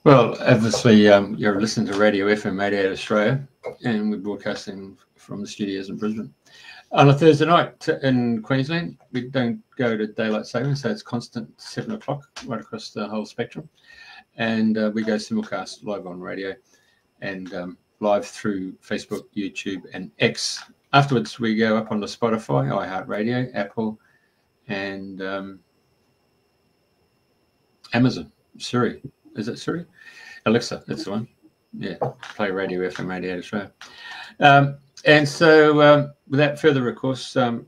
Well, obviously, you're listening to Radio FM 88 Australia, and we're broadcasting from the studios in Brisbane. On a Thursday night in Queensland, we don't go to daylight saving, so it's constant 7 o'clock right across the whole spectrum. And we go simulcast live on radio and live through Facebook, YouTube, and X. Afterwards, we go up on the Spotify, iHeartRadio, Apple, and Amazon, Siri. Is it Siri? Alexa, that's the one. Yeah, play Radio FM 88 Australia. And so without further, of course, the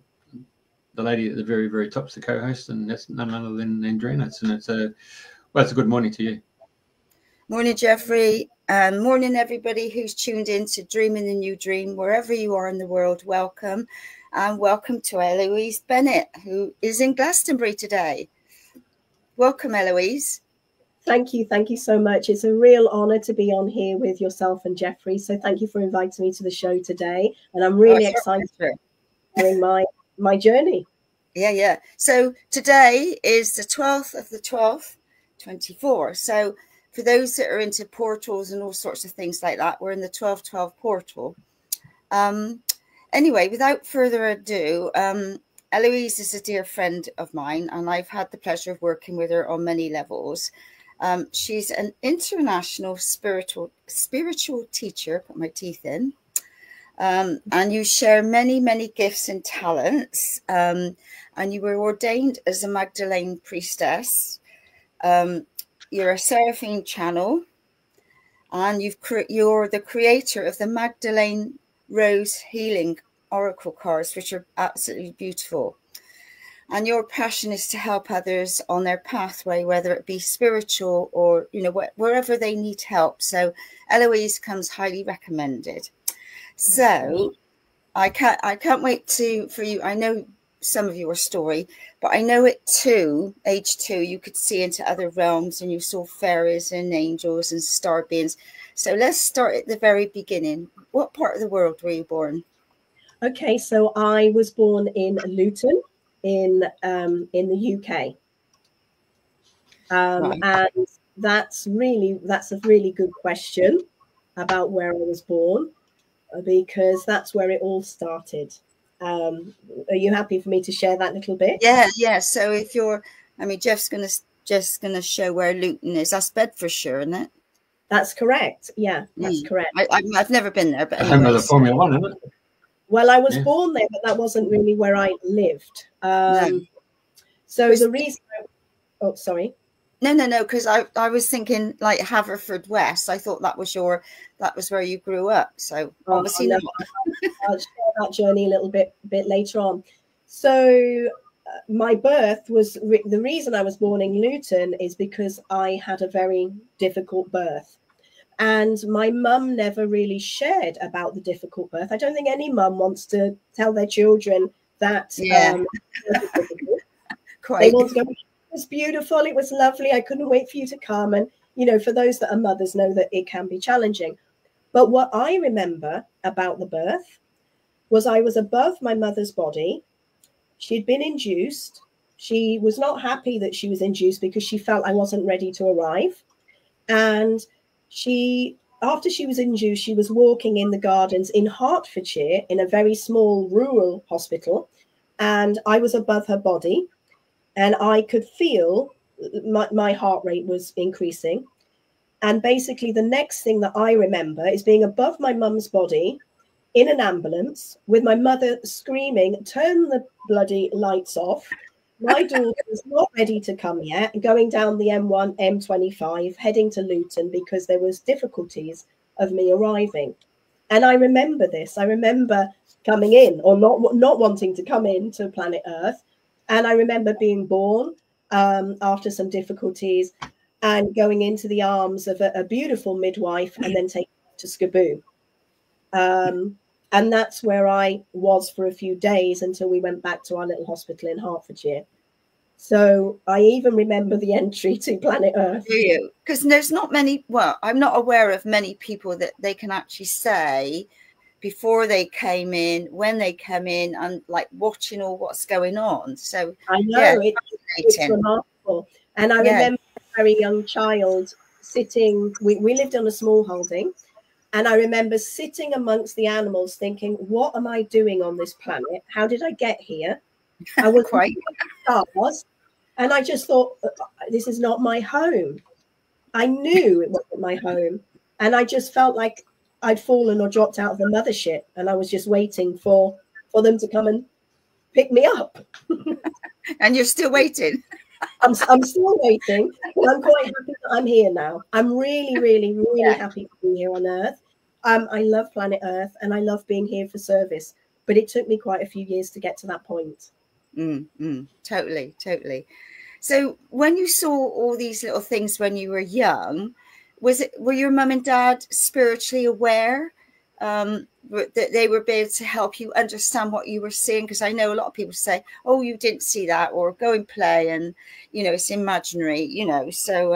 lady at the very, very top is the co-host, and that's none other than Andrina. And it's a good morning to you. Morning, Jeffrey. Morning, everybody who's tuned in to Dreaming the New Dream. Wherever you are in the world, welcome. And welcome to Eloise Bennett, who is in Glastonbury today. Welcome, Eloise. Thank you so much. It's a real honor to be on here with yourself and Jeffrey. So thank you for inviting me to the show today. And I'm really excited during my journey. Yeah. So today is the 12th of the 12th, 24. So for those that are into portals and all sorts of things like that, we're in the 1212 portal. Anyway, without further ado, Eloise is a dear friend of mine, and I've had the pleasure of working with her on many levels. She's an international spiritual teacher, put my teeth in, and you share many, many gifts and talents, and you were ordained as a Magdalene priestess. You're a Seraphim channel, and you're the creator of the Magdalene Rose Healing Oracle cards, which are absolutely beautiful. And your passion is to help others on their pathway, whether it be spiritual or, wherever they need help. So Eloise comes highly recommended. So I can't wait for you. I know some of your story, but I know it too, age 2, you could see into other realms and you saw fairies and angels and star beings. So let's start at the very beginning. What part of the world were you born? Okay, so I was born in Luton in the UK. Right. And that's a really good question about where I was born, because that's where it all started. Are you happy for me to share that little bit? Yeah. So Jeff's gonna show where Luton is. That's Bedfordshire, isn't it? That's correct. Yeah, that's correct. I've never been there, but home of the Formula One, isn't it? Well, I was born there, but that wasn't really where I lived. So the reason, sorry. No, because I was thinking like Haverfordwest. I thought that was where you grew up. So obviously not. I'll share that journey a little bit later on. So my birth was the reason I was born in Luton is because I had a very difficult birth. And my mum never really shared about the difficult birth. I don't think any mum wants to tell their children that. Yeah. They want to go, it was beautiful, it was lovely, I couldn't wait for you to come. And, for those that are mothers know that it can be challenging. But what I remember about the birth was I was above my mother's body. She'd been induced. She was not happy that she was induced because she felt I wasn't ready to arrive. And after she was induced, she was walking in the gardens in Hertfordshire in a very small rural hospital. And I was above her body. And I could feel my heart rate was increasing. And basically the next thing that I remember is being above my mum's body in an ambulance with my mother screaming, "Turn the bloody lights off." My daughter was not ready to come yet, going down the M1, M25, heading to Luton because there was difficulties of me arriving. And I remember this. I remember coming in or not wanting to come in to planet Earth. And I remember being born after some difficulties and going into the arms of a beautiful midwife and then taken to Skaboo. And that's where I was for a few days until we went back to our little hospital in Hertfordshire. So I even remember the entry to planet Earth. Do you? Because there's not many, I'm not aware of many people that they can actually say before they came in, when they come in, and like watching all what's going on. So I know it's remarkable. And I remember a very young child sitting, we lived on a small holding, and I remember sitting amongst the animals thinking, what am I doing on this planet? How did I get here? I was Quite. stars, and I just thought, this is not my home. I knew it wasn't my home, and I just felt like I'd fallen or dropped out of the mothership, and I was just waiting for them to come and pick me up. And you're still waiting. I'm still waiting, but I'm quite happy that I'm here now. I'm really, really, really happy to be here on Earth. I love planet Earth, and I love being here for service, but it took me quite a few years to get to that point. Totally, totally. So when you saw all these little things when you were young, were your mum and dad spiritually aware that they were able to help you understand what you were seeing? Because I know a lot of people say, oh, you didn't see that, or go and play, and it's imaginary, so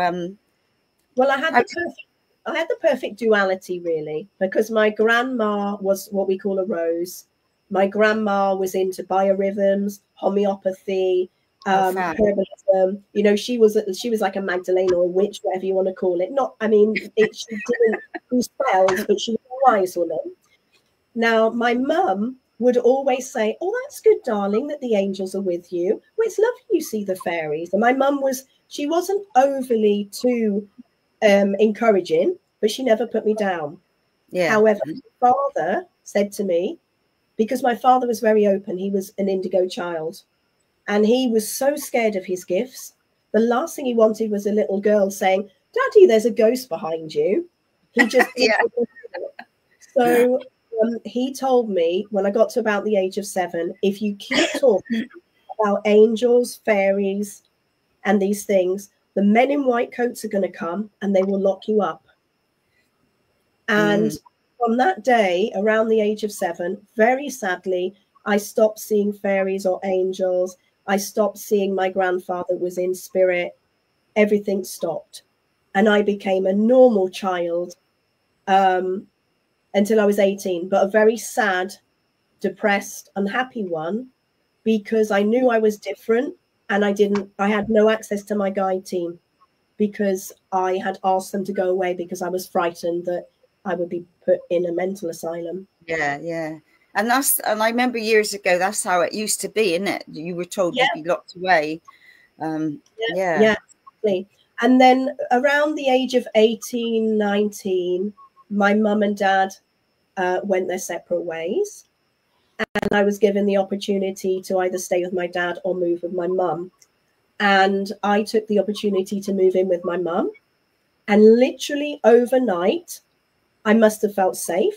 well, I had the perfect duality, really, because my grandma was what we call a rose. My grandma was into biorhythms, homeopathy, herbalism. She was like a Magdalene or a witch, whatever you want to call it. She didn't do spells, but she was a wise woman. Now, my mum would always say, oh, that's good, darling, that the angels are with you. Well, it's lovely you see the fairies. And my mum she wasn't overly too encouraging, but she never put me down. However, my father said to me, because my father was very open, he was an indigo child, and he was so scared of his gifts. The last thing he wanted was a little girl saying, Daddy, there's a ghost behind you. He just So he told me when I got to about the age of 7, if you keep talking about angels, fairies, and these things, the men in white coats are going to come and they will lock you up. And from that day, around the age of 7, very sadly, I stopped seeing fairies or angels. I stopped seeing my grandfather was in spirit. Everything stopped. And I became a normal child until I was 18, but a very sad, depressed, unhappy one, because I knew I was different, and I had no access to my guide team because I had asked them to go away because I was frightened that I would be put in a mental asylum. Yeah. And I remember years ago, that's how it used to be, isn't it? You were told you'd be locked away. Yeah, exactly. And then around the age of 18, 19, my mum and dad went their separate ways. And I was given the opportunity to either stay with my dad or move with my mum. And I took the opportunity to move in with my mum. And literally overnight, I must have felt safe.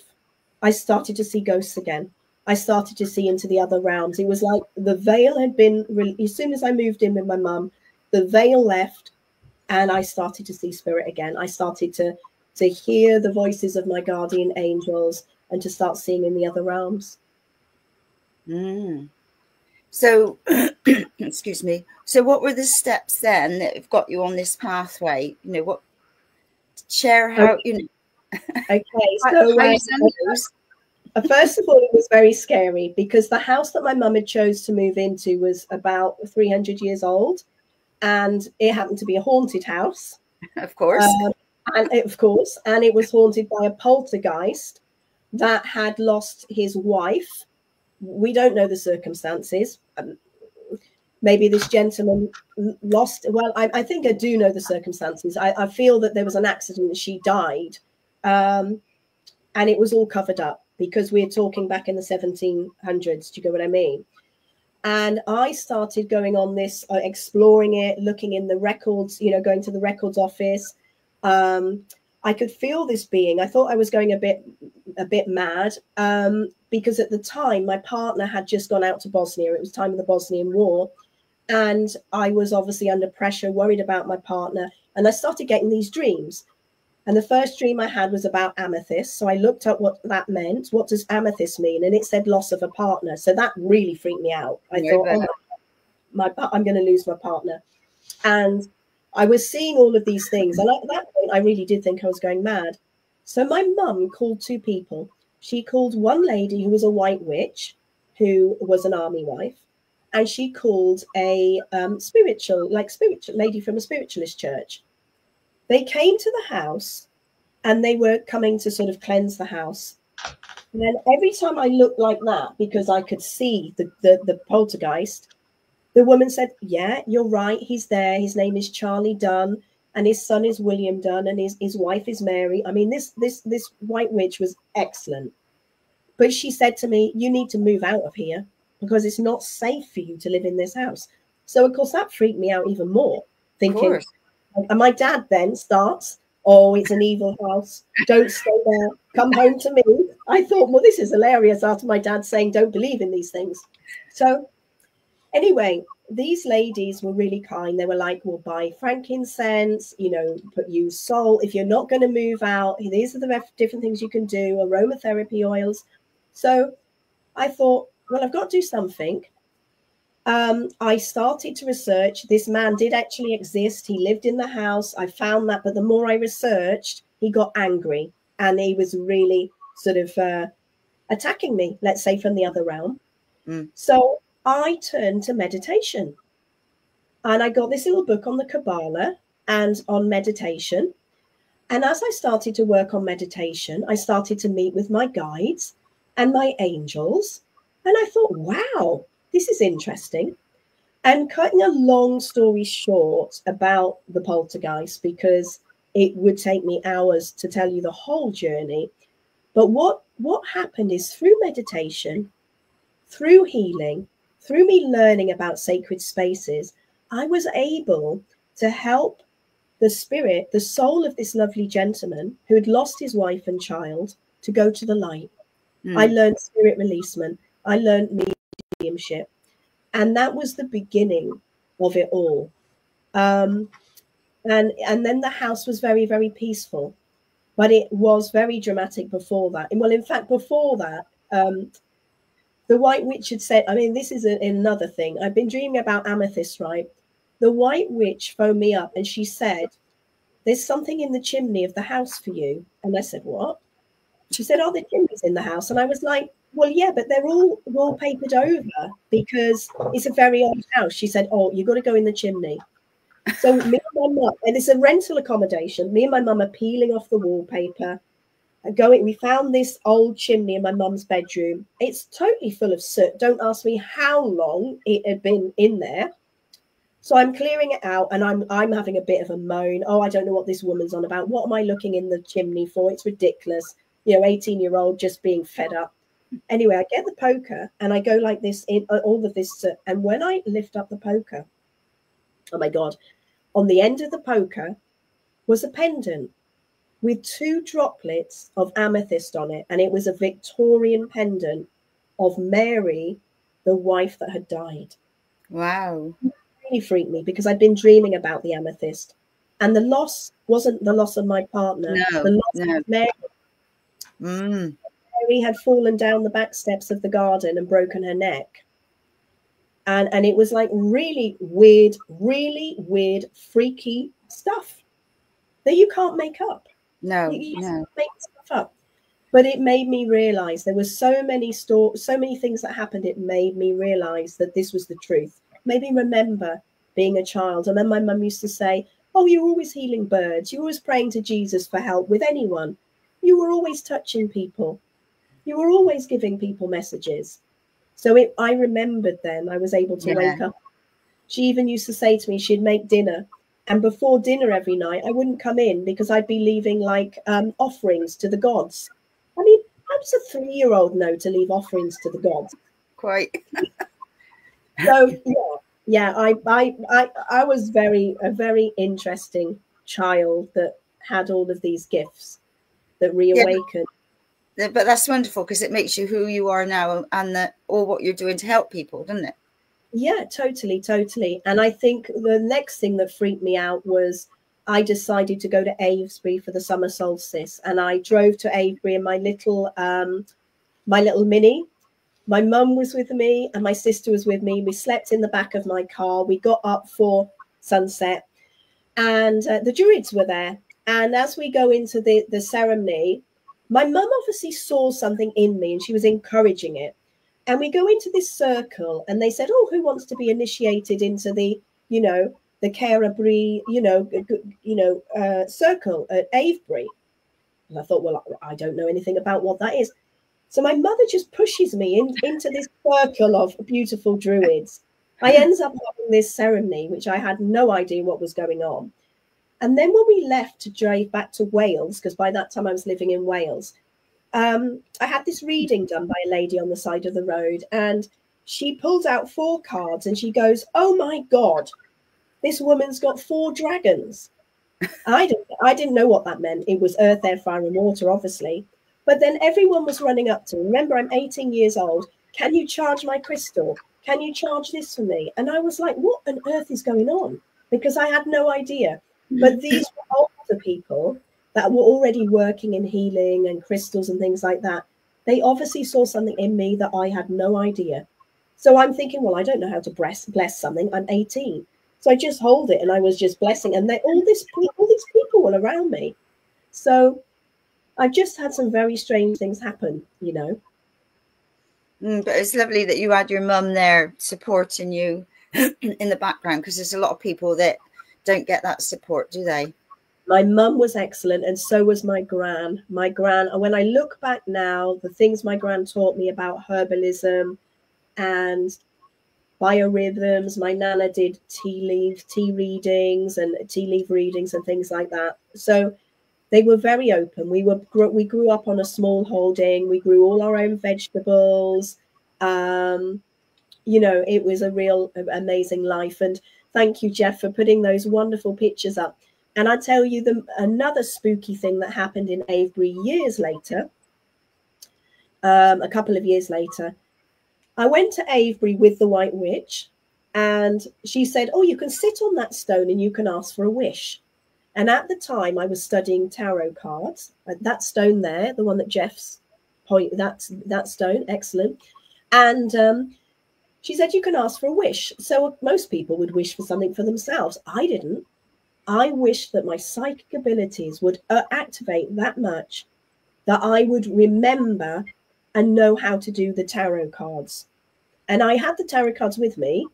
I started to see ghosts again. I started to see into the other realms. It was like the veil had been, as soon as I moved in with my mum, the veil left and I started to see spirit again. I started to hear the voices of my guardian angels and to start seeing in the other realms. So, excuse me. So what were the steps then that have got you on this pathway? Share how, Okay, so first of all, it was very scary because the house that my mum had chose to move into was about 300 years old, and it happened to be a haunted house. Of course. And it was haunted by a poltergeist that had lost his wife. We don't know the circumstances. Maybe this gentleman lost. Well, I think I do know the circumstances. I feel that there was an accident and she died. And it was all covered up because we're talking back in the 1700s. Do you get what I mean? And I started going on this, exploring it, looking in the records, going to the records office. I could feel this being. I thought I was going a bit mad because at the time my partner had just gone out to Bosnia. It was time of the Bosnian War. And I was obviously under pressure, worried about my partner. And I started getting these dreams. And the first dream I had was about amethyst. So I looked up what that meant. What does amethyst mean? And it said loss of a partner. So that really freaked me out. I thought, I'm going to lose my partner. And I was seeing all of these things. And at that point, I really did think I was going mad. So my mum called 2 people. She called one lady who was a white witch, who was an army wife. And she called a spiritual lady from a spiritualist church. They came to the house and they were coming to sort of cleanse the house. And then every time I looked like that, because I could see the poltergeist, the woman said, yeah, you're right. He's there. His name is Charlie Dunn, and his son is William Dunn, and his wife is Mary. I mean, this white witch was excellent. But she said to me, you need to move out of here because it's not safe for you to live in this house. So, of course, that freaked me out even more, thinking, and my dad then starts, oh, it's an evil house. Don't stay there. Come home to me. I thought, well, this is hilarious after my dad saying, don't believe in these things. So anyway, these ladies were really kind. They were like, we'll buy frankincense, you know, use salt. If you're not going to move out, these are the different things you can do, aromatherapy oils. So I thought, well, I've got to do something. I started to research. This man did actually exist. He lived in the house. I found that. But the more I researched, he got angry and he was really sort of attacking me, let's say, from the other realm. So I turned to meditation. And I got this little book on the Kabbalah and on meditation. And as I started to work on meditation, I started to meet with my guides and my angels. And I thought, wow, this is interesting. And cutting a long story short about the poltergeist, because it would take me hours to tell you the whole journey. But what happened is through meditation, through healing, through me learning about sacred spaces, I was able to help the spirit, the soul of this lovely gentleman who had lost his wife and child, to go to the light. I learned spirit releasement. I learned mediumship. And that was the beginning of it all. And then the house was very, very peaceful. But it was very dramatic before that. And well, in fact, before that, the White Witch had said, I mean, this is another thing. I've been dreaming about amethyst, right? The White Witch phoned me up and she said, there's something in the chimney of the house for you. And I said, what? She said, oh, the chimney's in the house. And I was like, well, yeah, but they're all wallpapered over because it's a very old house. She said, oh, you've got to go in the chimney. So me and my mum, and it's a rental accommodation. Me and my mum are peeling off the wallpaper. We found this old chimney in my mum's bedroom. It's totally full of soot. Don't ask me how long it had been in there. So I'm clearing it out and I'm having a bit of a moan. Oh, I don't know what this woman's on about. What am I looking in the chimney for? It's ridiculous. You know, 18-year-old just being fed up. Anyway, I get the poker and I go like this in all of this soot. And when I lift up the poker, oh my God, on the end of the poker was a pendant with 2 droplets of amethyst on it. And it was a Victorian pendant of Mary, the wife that had died. Wow. It really freaked me because I'd been dreaming about the amethyst. And the loss wasn't the loss of my partner. No, the loss of Mary. Mary had fallen down the back steps of the garden and broken her neck. And it was like really weird, freaky stuff that you can't make up. No, you can't make stuff up. But it made me realize there were so many things that happened. It made me realize that this was the truth. Made me remember being a child. And then my mum used to say, oh, you're always healing birds. You're always praying to Jesus for help with anyone. You were always touching people. You were always giving people messages. So I remembered then I was able to wake up. She even used to say to me, she'd make dinner. And before dinner every night, I wouldn't come in because I'd be leaving like offerings to the gods. I mean, how does a 3-year-old know to leave offerings to the gods? Quite. So I was a very interesting child that had all of these gifts that reawakened. Yeah, but that's wonderful because it makes you who you are now and all what you're doing to help people, doesn't it? Yeah, totally. And I think the next thing that freaked me out was I decided to go to Avebury for the summer solstice, and I drove to Avebury in my little Mini. My mum was with me and my sister was with me. We slept in the back of my car. We got up for sunset, and the Druids were there. And as we go into the ceremony, my mum obviously saw something in me and she was encouraging it. And we go into this circle and they said, oh, who wants to be initiated into the the Carabry, circle at Avebury. And I thought, well, I don't know anything about what that is. So my mother just pushes me into this circle of beautiful druids. I ended up having this ceremony, which I had no idea what was going on. And then when we left to drive back to Wales, because by that time I was living in Wales, I had this reading done by a lady on the side of the road, and she pulled out 4 cards and she goes, "Oh my God, this woman's got 4 dragons." I didn't know what that meant. It was earth, air, fire, and water, obviously. But then everyone was running up to me. Remember, I'm 18 years old. Can you charge my crystal? Can you charge this for me? And I was like, what on earth is going on? Because I had no idea. But these were older people that were already working in healing and crystals and things like that. They obviously saw something in me that I had no idea. So I'm thinking, well, I don't know how to bless something. I'm 18. So I just hold it, and I was just blessing. And all these people were around me. So I've just had some very strange things happen, you know. But it's lovely that you had your mum there supporting you in the background, because there's a lot of people that don't get that support, do they? My mum was excellent, and so was my gran. My gran, and when I look back now, the things my gran taught me about herbalism and biorhythms, my nana did tea leaf readings and things like that. So they were very open. We grew up on a small holding. We grew all our own vegetables. You know, it was a real amazing life. And thank you, Jeff, for putting those wonderful pictures up. And I tell you, another spooky thing that happened in Avebury years later, a couple of years later, I went to Avebury with the White Witch, and she said, "Oh, you can sit on that stone and you can ask for a wish." And at the time, I was studying tarot cards. That stone there, the one that Jeff's point, that stone, excellent. And she said, "You can ask for a wish." So most people would wish for something for themselves. I didn't. I wished that my psychic abilities would activate that much that I would remember and know how to do the tarot cards. And I had the tarot cards with me,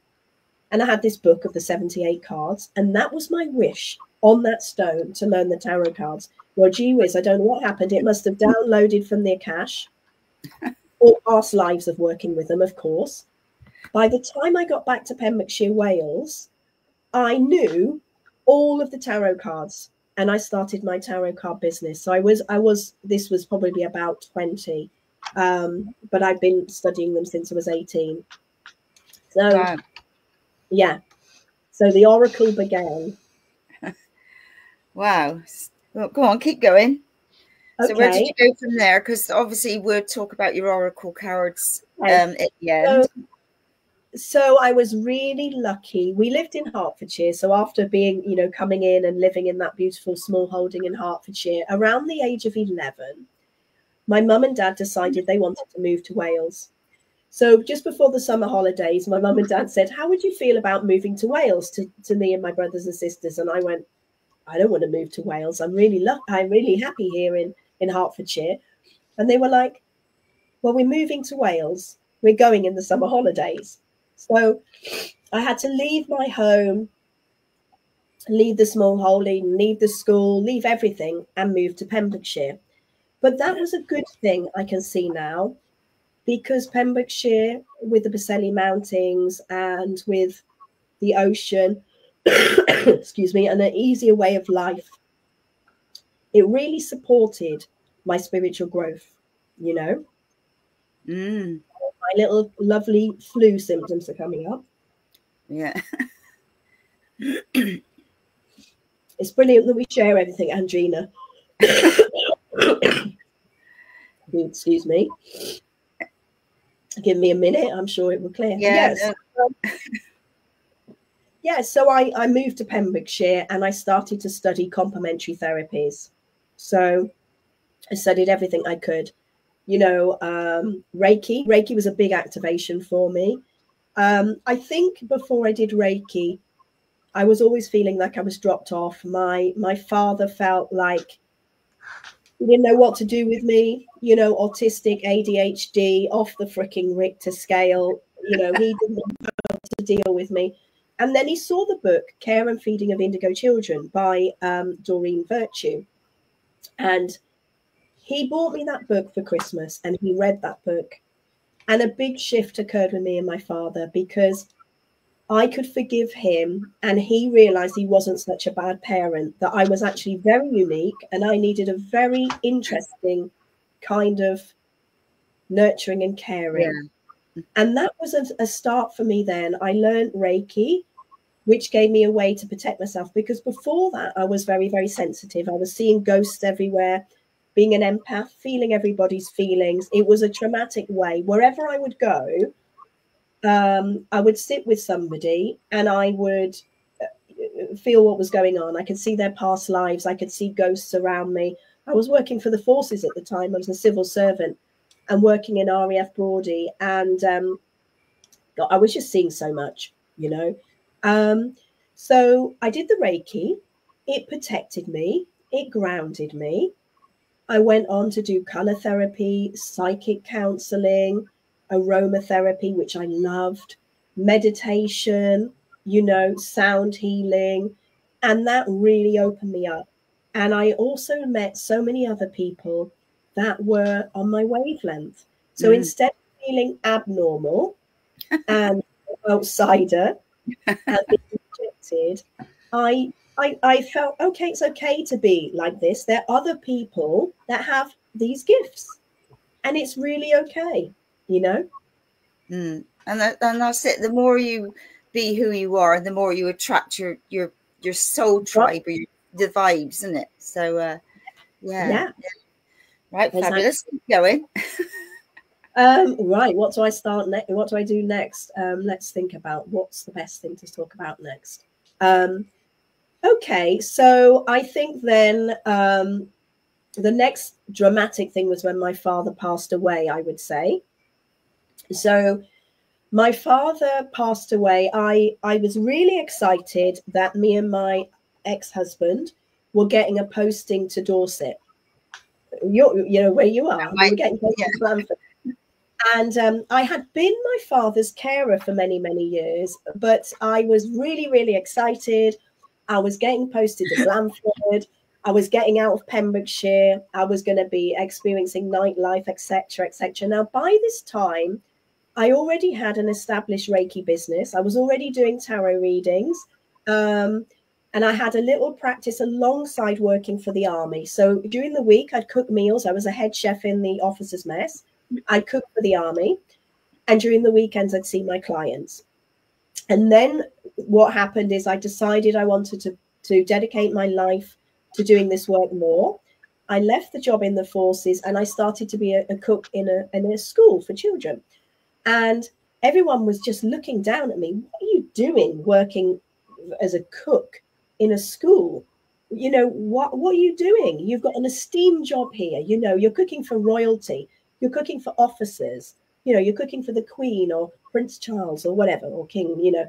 and I had this book of the 78 cards, and that was my wish on that stone, to learn the tarot cards. Well, gee whiz, I don't know what happened. It must have downloaded from their cache, or past lives of working with them, of course. By the time I got back to Pembrokeshire, Wales, I knew all of the tarot cards, and I started my tarot card business. So this was probably about 20. But I've been studying them since I was 18. So, wow. Yeah. So the oracle began. Wow. Well, go on, keep going. Okay. So where did you go from there? Because obviously we'll talk about your oracle cards at the end. So I was really lucky. We lived in Hertfordshire. So after being, coming in and living in that beautiful small holding in Hertfordshire, around the age of 11, my mum and dad decided they wanted to move to Wales. So just before the summer holidays, my mum and dad said, "How would you feel about moving to Wales?" to me and my brothers and sisters. And I went, "I don't want to move to Wales. I'm really happy here in Hertfordshire." And they were like, "Well, we're moving to Wales. We're going in the summer holidays." So I had to leave my home, leave the small holding, leave the school, leave everything, and move to Pembrokeshire. But that was a good thing, I can see now, because Pembrokeshire, with the Baselli Mountains and with the ocean, excuse me, and an easier way of life, it really supported my spiritual growth, My little lovely flu symptoms are coming up. Yeah. It's brilliant that we share everything, Andrina. Excuse me. Give me a minute. I'm sure it will clear. Yeah, yes. So I moved to Pembrokeshire and I started to study complementary therapies. So I studied everything I could. Reiki. Reiki was a big activation for me. I think before I did Reiki, I was always feeling like I was dropped off. My father felt like he didn't know what to do with me, autistic, ADHD, off the freaking Richter scale. He didn't know how to deal with me. And then he saw the book, Care and Feeding of Indigo Children by Doreen Virtue. And he bought me that book for Christmas, and he read that book. And a big shift occurred with me and my father, because I could forgive him, and he realized he wasn't such a bad parent, that I was actually very unique, and I needed a very interesting kind of nurturing and caring. Yeah. And that was a start for me then. I learned Reiki, which gave me a way to protect myself, because before that I was very, very sensitive. I was seeing ghosts everywhere, being an empath, feeling everybody's feelings. It was a traumatic way. Wherever I would go, I would sit with somebody and I would feel what was going on. I could see their past lives. I could see ghosts around me. I was working for the forces at the time. I was a civil servant and working in RAF Brody. And I was just seeing so much, you know. So I did the Reiki. It protected me. It grounded me. I went on to do color therapy, psychic counseling, aromatherapy, which I loved, meditation, you know, sound healing. And that really opened me up. And I also met so many other people that were on my wavelength. So instead of feeling abnormal and outsider and being rejected, I felt, okay, it's okay to be like this. There are other people that have these gifts, and it's really okay, you know? And that's it. The more you be who you are, the more you attract your soul tribe, or the vibes, isn't it? So, yeah. Right, exactly. Fabulous. Keep going. Right, what do I start next? What do I do next? Let's think about what's the best thing to talk about next. Okay, so I think then the next dramatic thing was when my father passed away, I would say. So my father passed away. I was really excited that me and my ex-husband were getting a posting to Dorset. You know where you are. We were getting posted to Blanford. And I had been my father's carer for many, many years, but I was really, really excited. I was getting posted to Blanford. I was getting out of Pembrokeshire. I was going to be experiencing nightlife, etc., etc. Now, by this time, I already had an established Reiki business. I was already doing tarot readings. And I had a little practice alongside working for the army. So during the week, I'd cook meals. I was a head chef in the officers' mess. I'd cook for the army. And during the weekends, I'd see my clients. And then what happened is I decided I wanted to dedicate my life to doing this work more. I left the job in the forces and I started to be a cook in a school for children. And everyone was just looking down at me. What are you doing working as a cook in a school? You know, what are you doing? You've got an esteemed job here. You know, you're cooking for royalty. You're cooking for officers. You know, you're cooking for the Queen or Prince Charles or whatever, or King, you know.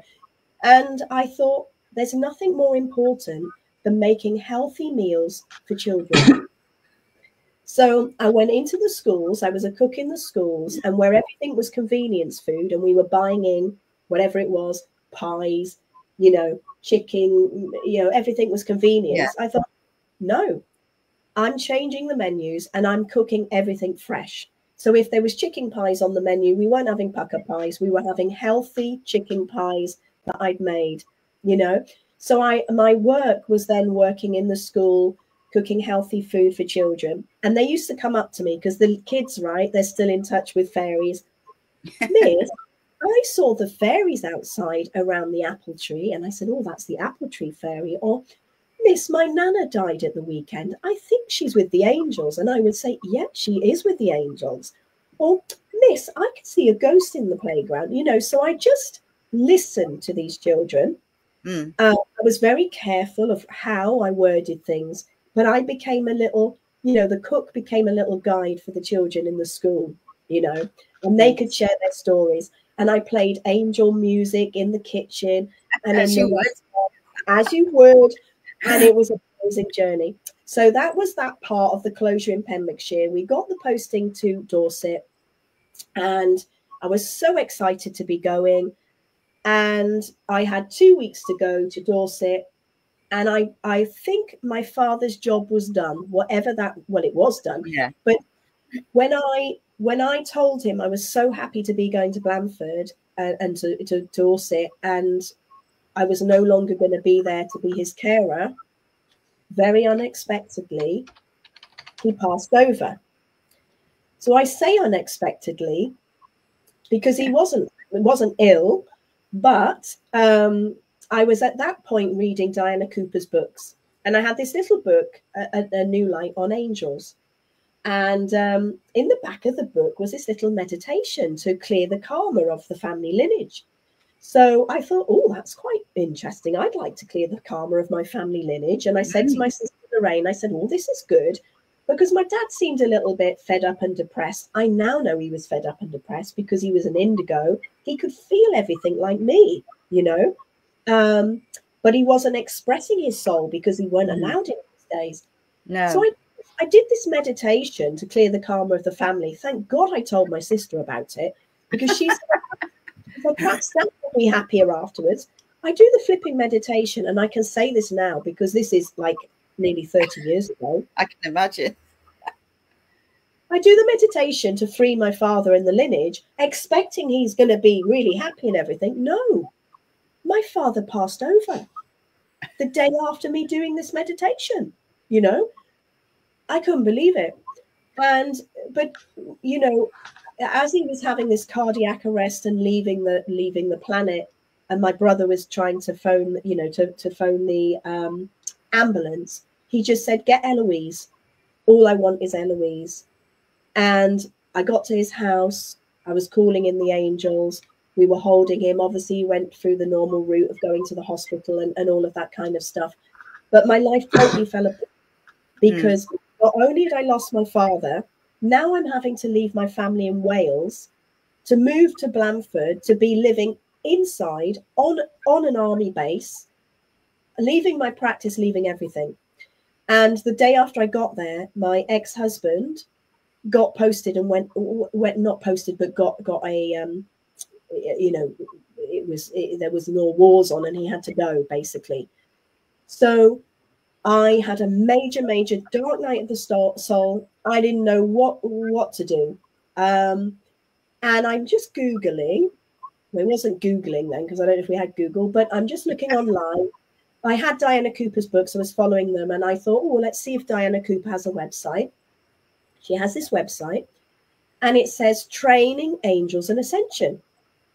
And I thought there's nothing more important than making healthy meals for children. So I went into the schools. I was a cook in the schools, and where everything was convenience food and we were buying in whatever it was, pies, you know, chicken, you know, everything was convenience. Yeah. I thought, no, I'm changing the menus and I'm cooking everything fresh. So if there was chicken pies on the menu, we weren't having pucker pies. We were having healthy chicken pies that I'd made, you know. So my work was then working in the school, cooking healthy food for children. And they used to come up to me because the kids, right, they're still in touch with fairies. Miss, I saw the fairies outside around the apple tree. And I said, oh, that's the apple tree fairy. Or, Miss, my Nana died at the weekend. I think she's with the angels. And I would say, yeah, she is with the angels. Or, Miss, I could see a ghost in the playground. You know, so I just listened to these children. I was very careful of how I worded things. But I became a little, you know, the cook became a little guide for the children in the school, you know, and they could share their stories. And I played angel music in the kitchen. And as you would. And it was an amazing journey. So that was that part of the closure in Pembrokeshire. We got the posting to Dorset. And I was so excited to be going. And I had 2 weeks to go to Dorset. And I think my father's job was done, whatever that, well, it was done. Yeah. But when I told him I was so happy to be going to Blandford and to Dorset, and I was no longer going to be there to be his carer, very unexpectedly, he passed over. So I say unexpectedly because he wasn't ill, but I was at that point reading Diana Cooper's books, and I had this little book, A New Light on Angels. And in the back of the book was this little meditation to clear the karma of the family lineage. So I thought, oh, that's quite interesting. I'd like to clear the karma of my family lineage. And I said to my sister Lorraine, I said, oh, this is good, because my dad seemed a little bit fed up and depressed. I now know he was fed up and depressed because he was an indigo. He could feel everything like me, you know, but he wasn't expressing his soul because he weren't allowed in these days. No. So I did this meditation to clear the karma of the family. Thank God I told my sister about it, because she's like, perhaps that will be happier afterwards. I do the flipping meditation, and I can say this now because this is like nearly 30 years ago. I can imagine. I do the meditation to free my father and the lineage, expecting he's going to be really happy and everything. No, my father passed over the day after me doing this meditation, you know. I couldn't believe it. But you know, as he was having this cardiac arrest and leaving the planet, and my brother was trying to phone, you know, to phone the ambulance, he just said, get Eloise. All I want is Eloise. And I got to his house. I was calling in the angels. We were holding him. Obviously, he went through the normal route of going to the hospital and all of that kind of stuff. But my life totally fell apart because not only had I lost my father, now I'm having to leave my family in Wales to move to Blandford, to be living inside on an army base, leaving my practice, leaving everything. And the day after I got there, my ex-husband got posted and went not posted, but got a you know, there was no wars on, and he had to go basically. So I had a major dark night of the soul. I didn't know what to do, and I'm just Googling. Well, it wasn't Googling then, because I don't know if we had Google, but I'm just looking online. I had Diana Cooper's books. I was following them, and I thought, oh, let's see if Diana Cooper has a website. She has this website, and it says Training Angels and Ascension.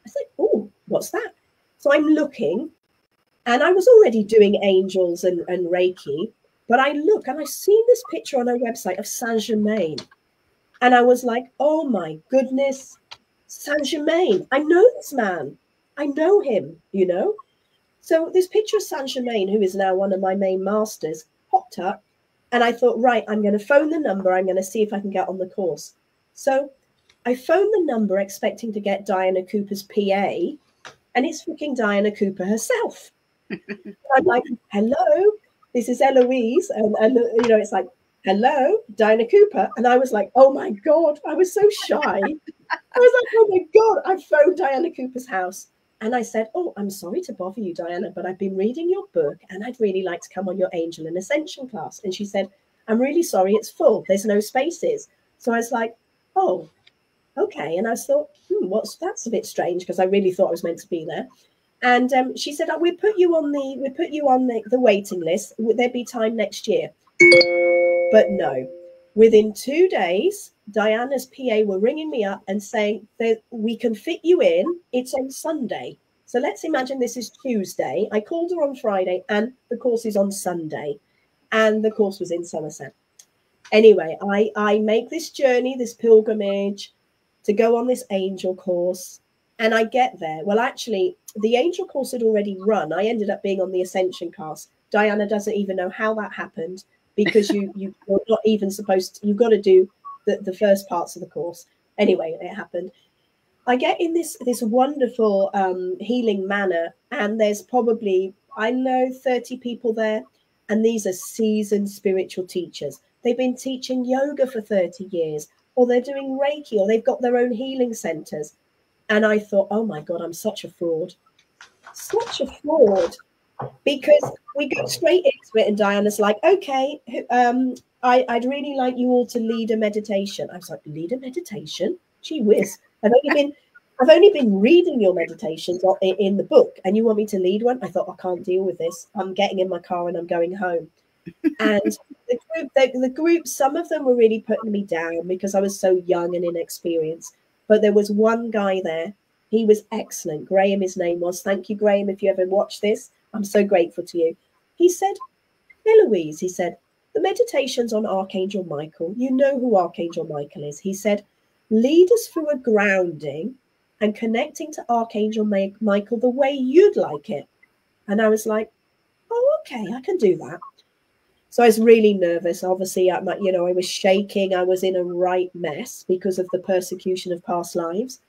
I said, oh, what's that? So I'm looking, and I was already doing angels and Reiki, but I look and I see this picture on her website of Saint-Germain. And I was like, oh my goodness, Saint-Germain. I know this man. I know him, you know. So this picture of Saint-Germain, who is now one of my main masters, popped up. And I thought, right, I'm going to phone the number. I'm going to see if I can get on the course. So I phoned the number expecting to get Diana Cooper's PA. And it's freaking Diana Cooper herself. I'm like, hello, this is Eloise. And, you know, it's like, hello, Diana Cooper. And I was like, oh my God, I was so shy. I was like, oh my God, I phoned Diana Cooper's house. And I said, oh, I'm sorry to bother you, Diana, but I've been reading your book and I'd really like to come on your Angel and Ascension class. And she said, I'm really sorry, it's full. There's no spaces. So I was like, oh, okay. And I thought, that's a bit strange, because I really thought I was meant to be there. And she said, oh, we put you on the waiting list. Would there be time next year? But no. Within 2 days, Diana's PA were ringing me up and saying that we can fit you in. It's on Sunday. So let's imagine this is Tuesday. I called her on Friday and the course is on Sunday. And the course was in Somerset. Anyway, I make this journey, this pilgrimage to go on this angel course. And I get there. Well, actually, the angel course had already run. I ended up being on the Ascension class. Diana doesn't even know how that happened, because you're not even supposed to, you've got to do the first parts of the course. Anyway, it happened. I get in this wonderful healing manor, and there's probably, I know, 30 people there. And these are seasoned spiritual teachers. They've been teaching yoga for 30 years, or they're doing Reiki, or they've got their own healing centers. And I thought, oh my God, I'm such a fraud. such a fraud, because we go straight into it and Diana's like, okay, I'd really like you all to lead a meditation. I was like, lead a meditation? Gee whiz. I've only been reading your meditations in the book, and you want me to lead one? I thought, I can't deal with this. I'm getting in my car and I'm going home. And the group, some of them were really putting me down because I was so young and inexperienced. But there was one guy there. He was excellent. Graham, his name was. Thank you, Graham, if you ever watch this. I'm so grateful to you. He said, Eloise, he said, the meditation's on Archangel Michael. You know who Archangel Michael is. He said, lead us through a grounding and connecting to Archangel Michael the way you'd like it. And I was like, oh, okay, I can do that. So I was really nervous. Obviously, I was shaking. I was in a right mess because of the persecution of past lives.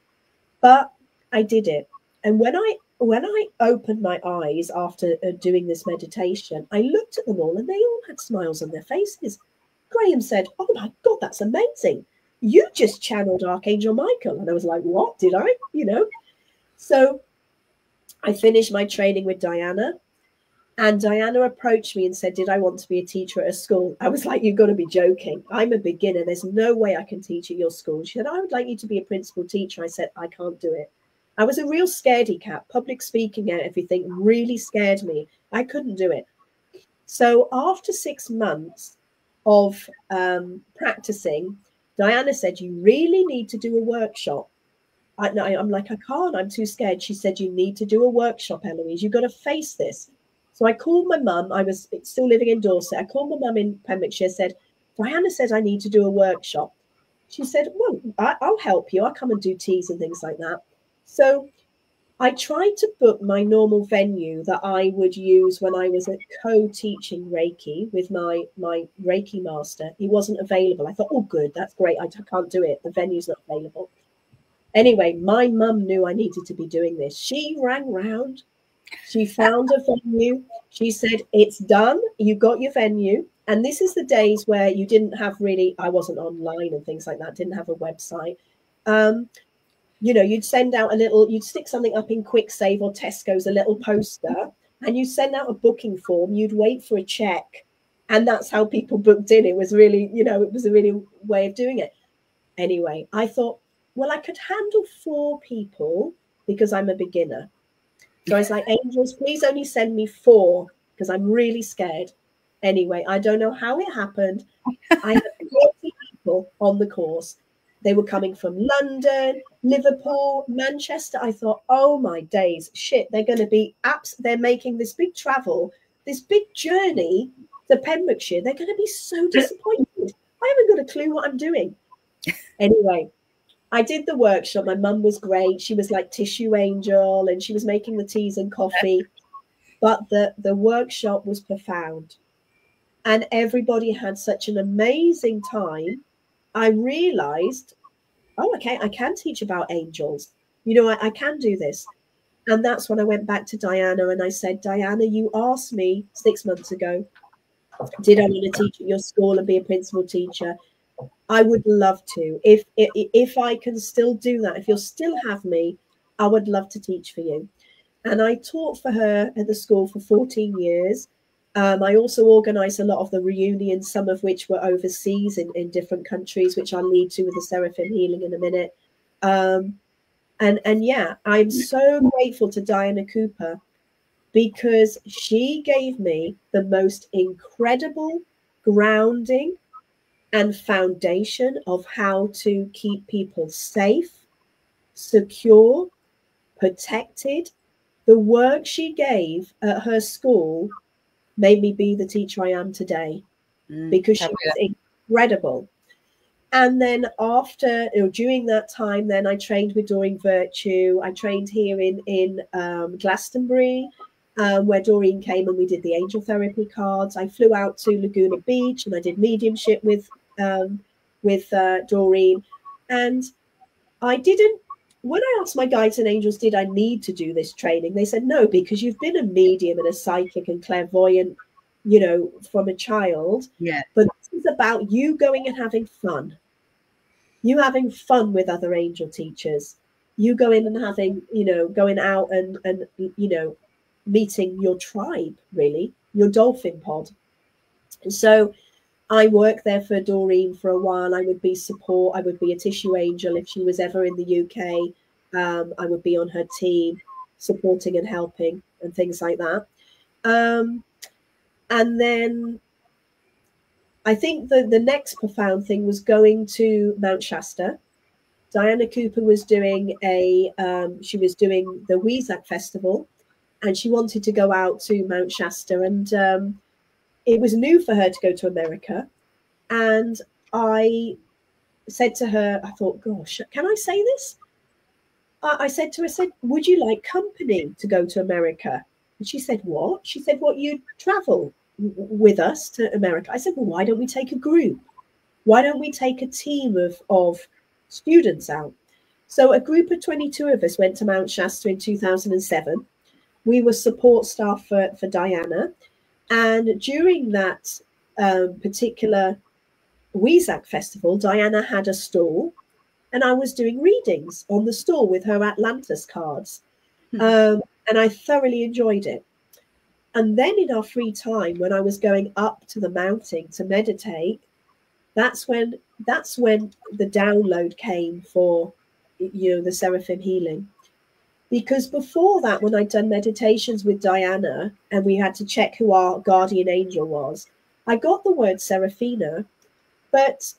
But I did it. And when I opened my eyes after doing this meditation, I looked at them all and they all had smiles on their faces. Graham said, oh my God, that's amazing. You just channeled Archangel Michael. And I was like, what did I? So I finished my training with Diana. And Diana approached me and said, did I want to be a teacher at a school? I was like, you've got to be joking. I'm a beginner. There's no way I can teach at your school. She said, I would like you to be a principal teacher. I said, I can't do it. I was a real scaredy cat. Public speaking and everything really scared me. I couldn't do it. So after 6 months of practicing, Diana said, you really need to do a workshop. I'm like, I can't. I'm too scared. She said, you need to do a workshop, Eloise. You've got to face this. So I called my mum. I was still living in Dorset. I called my mum in Pembrokeshire, said, Diana says I need to do a workshop. She said, well, I'll help you. I'll come and do teas and things like that. So I tried to book my normal venue that I would use when I was co-teaching Reiki with my Reiki master. He wasn't available. I thought, oh, good, that's great. I can't do it. The venue's not available. Anyway, my mum knew I needed to be doing this. She rang round. She found a venue. She said, it's done. You got your venue. And this is the days where you didn't have really, I wasn't online and things like that, didn't have a website. You'd send out you'd stick something up in Quick Save or Tesco's, a little poster, and you send out a booking form. You'd wait for a check. And that's how people booked in. It was really, it was a really way of doing it. Anyway, I thought, well, I could handle 4 people because I'm a beginner. So I was like, angels, please only send me 4 because I'm really scared. Anyway, I don't know how it happened. I had 40 people on the course. They were coming from London, Liverpool, Manchester. I thought, oh my days, shit, they're going to be they're making this big travel, this big journey to Pembrokeshire. They're going to be so disappointed. I haven't got a clue what I'm doing. Anyway, I did the workshop. My mum was great. She was like tissue angel and she was making the teas and coffee. But the workshop was profound. And everybody had such an amazing time. I realized, oh, okay, I can teach about angels. I can do this. And that's when I went back to Diana and I said, Diana, you asked me 6 months ago, did I want to teach at your school and be a principal teacher? I would love to. If I can still do that, if you'll still have me, I would love to teach for you. And I taught for her at the school for 14 years. I also organised a lot of the reunions, some of which were overseas in different countries, which I'll lead to with the Seraphim healing in a minute. And yeah, I'm so grateful to Diana Cooper because she gave me the most incredible grounding and foundation of how to keep people safe, secure, protected. The work she gave at her school made me be the teacher I am today because she was incredible. And then during that time, then I trained with Doreen Virtue. I trained here in Glastonbury, where Doreen came and we did the angel therapy cards. I flew out to Laguna Beach and I did mediumship with Doreen. And when I asked my guides and angels, did I need to do this training? They said, no, because you've been a medium and a psychic and clairvoyant, from a child. Yeah. But this is about you going and having fun. You having fun with other angel teachers. you going and having, going out and meeting your tribe, really, your dolphin pod. And so I worked there for Doreen for a while. I would be support. I would be a tissue angel if she was ever in the UK. I would be on her team, supporting and helping and things like that. And then I think the next profound thing was going to Mount Shasta. Diana Cooper was doing she was doing the Weizak Festival, and she wanted to go out to Mount Shasta, and it was new for her to go to America. And I said to her, I thought, gosh, can I say this? I said to her, would you like company to go to America? And she said, what? She said, what, you'd travel with us to America? I said, well, why don't we take a group? Why don't we take a team of students out? So a group of 22 of us went to Mount Shasta in 2007. We were support staff for Diana. And during that particular Weizak Festival, Diana had a stall, and I was doing readings on the stall with her Atlantis cards. And I thoroughly enjoyed it. And then in our free time, when I was going up to the mountain to meditate, that's when the download came for, the Seraphim healing. Because before that, when I'd done meditations with Diana and we had to check who our guardian angel was, I got the word Seraphina, but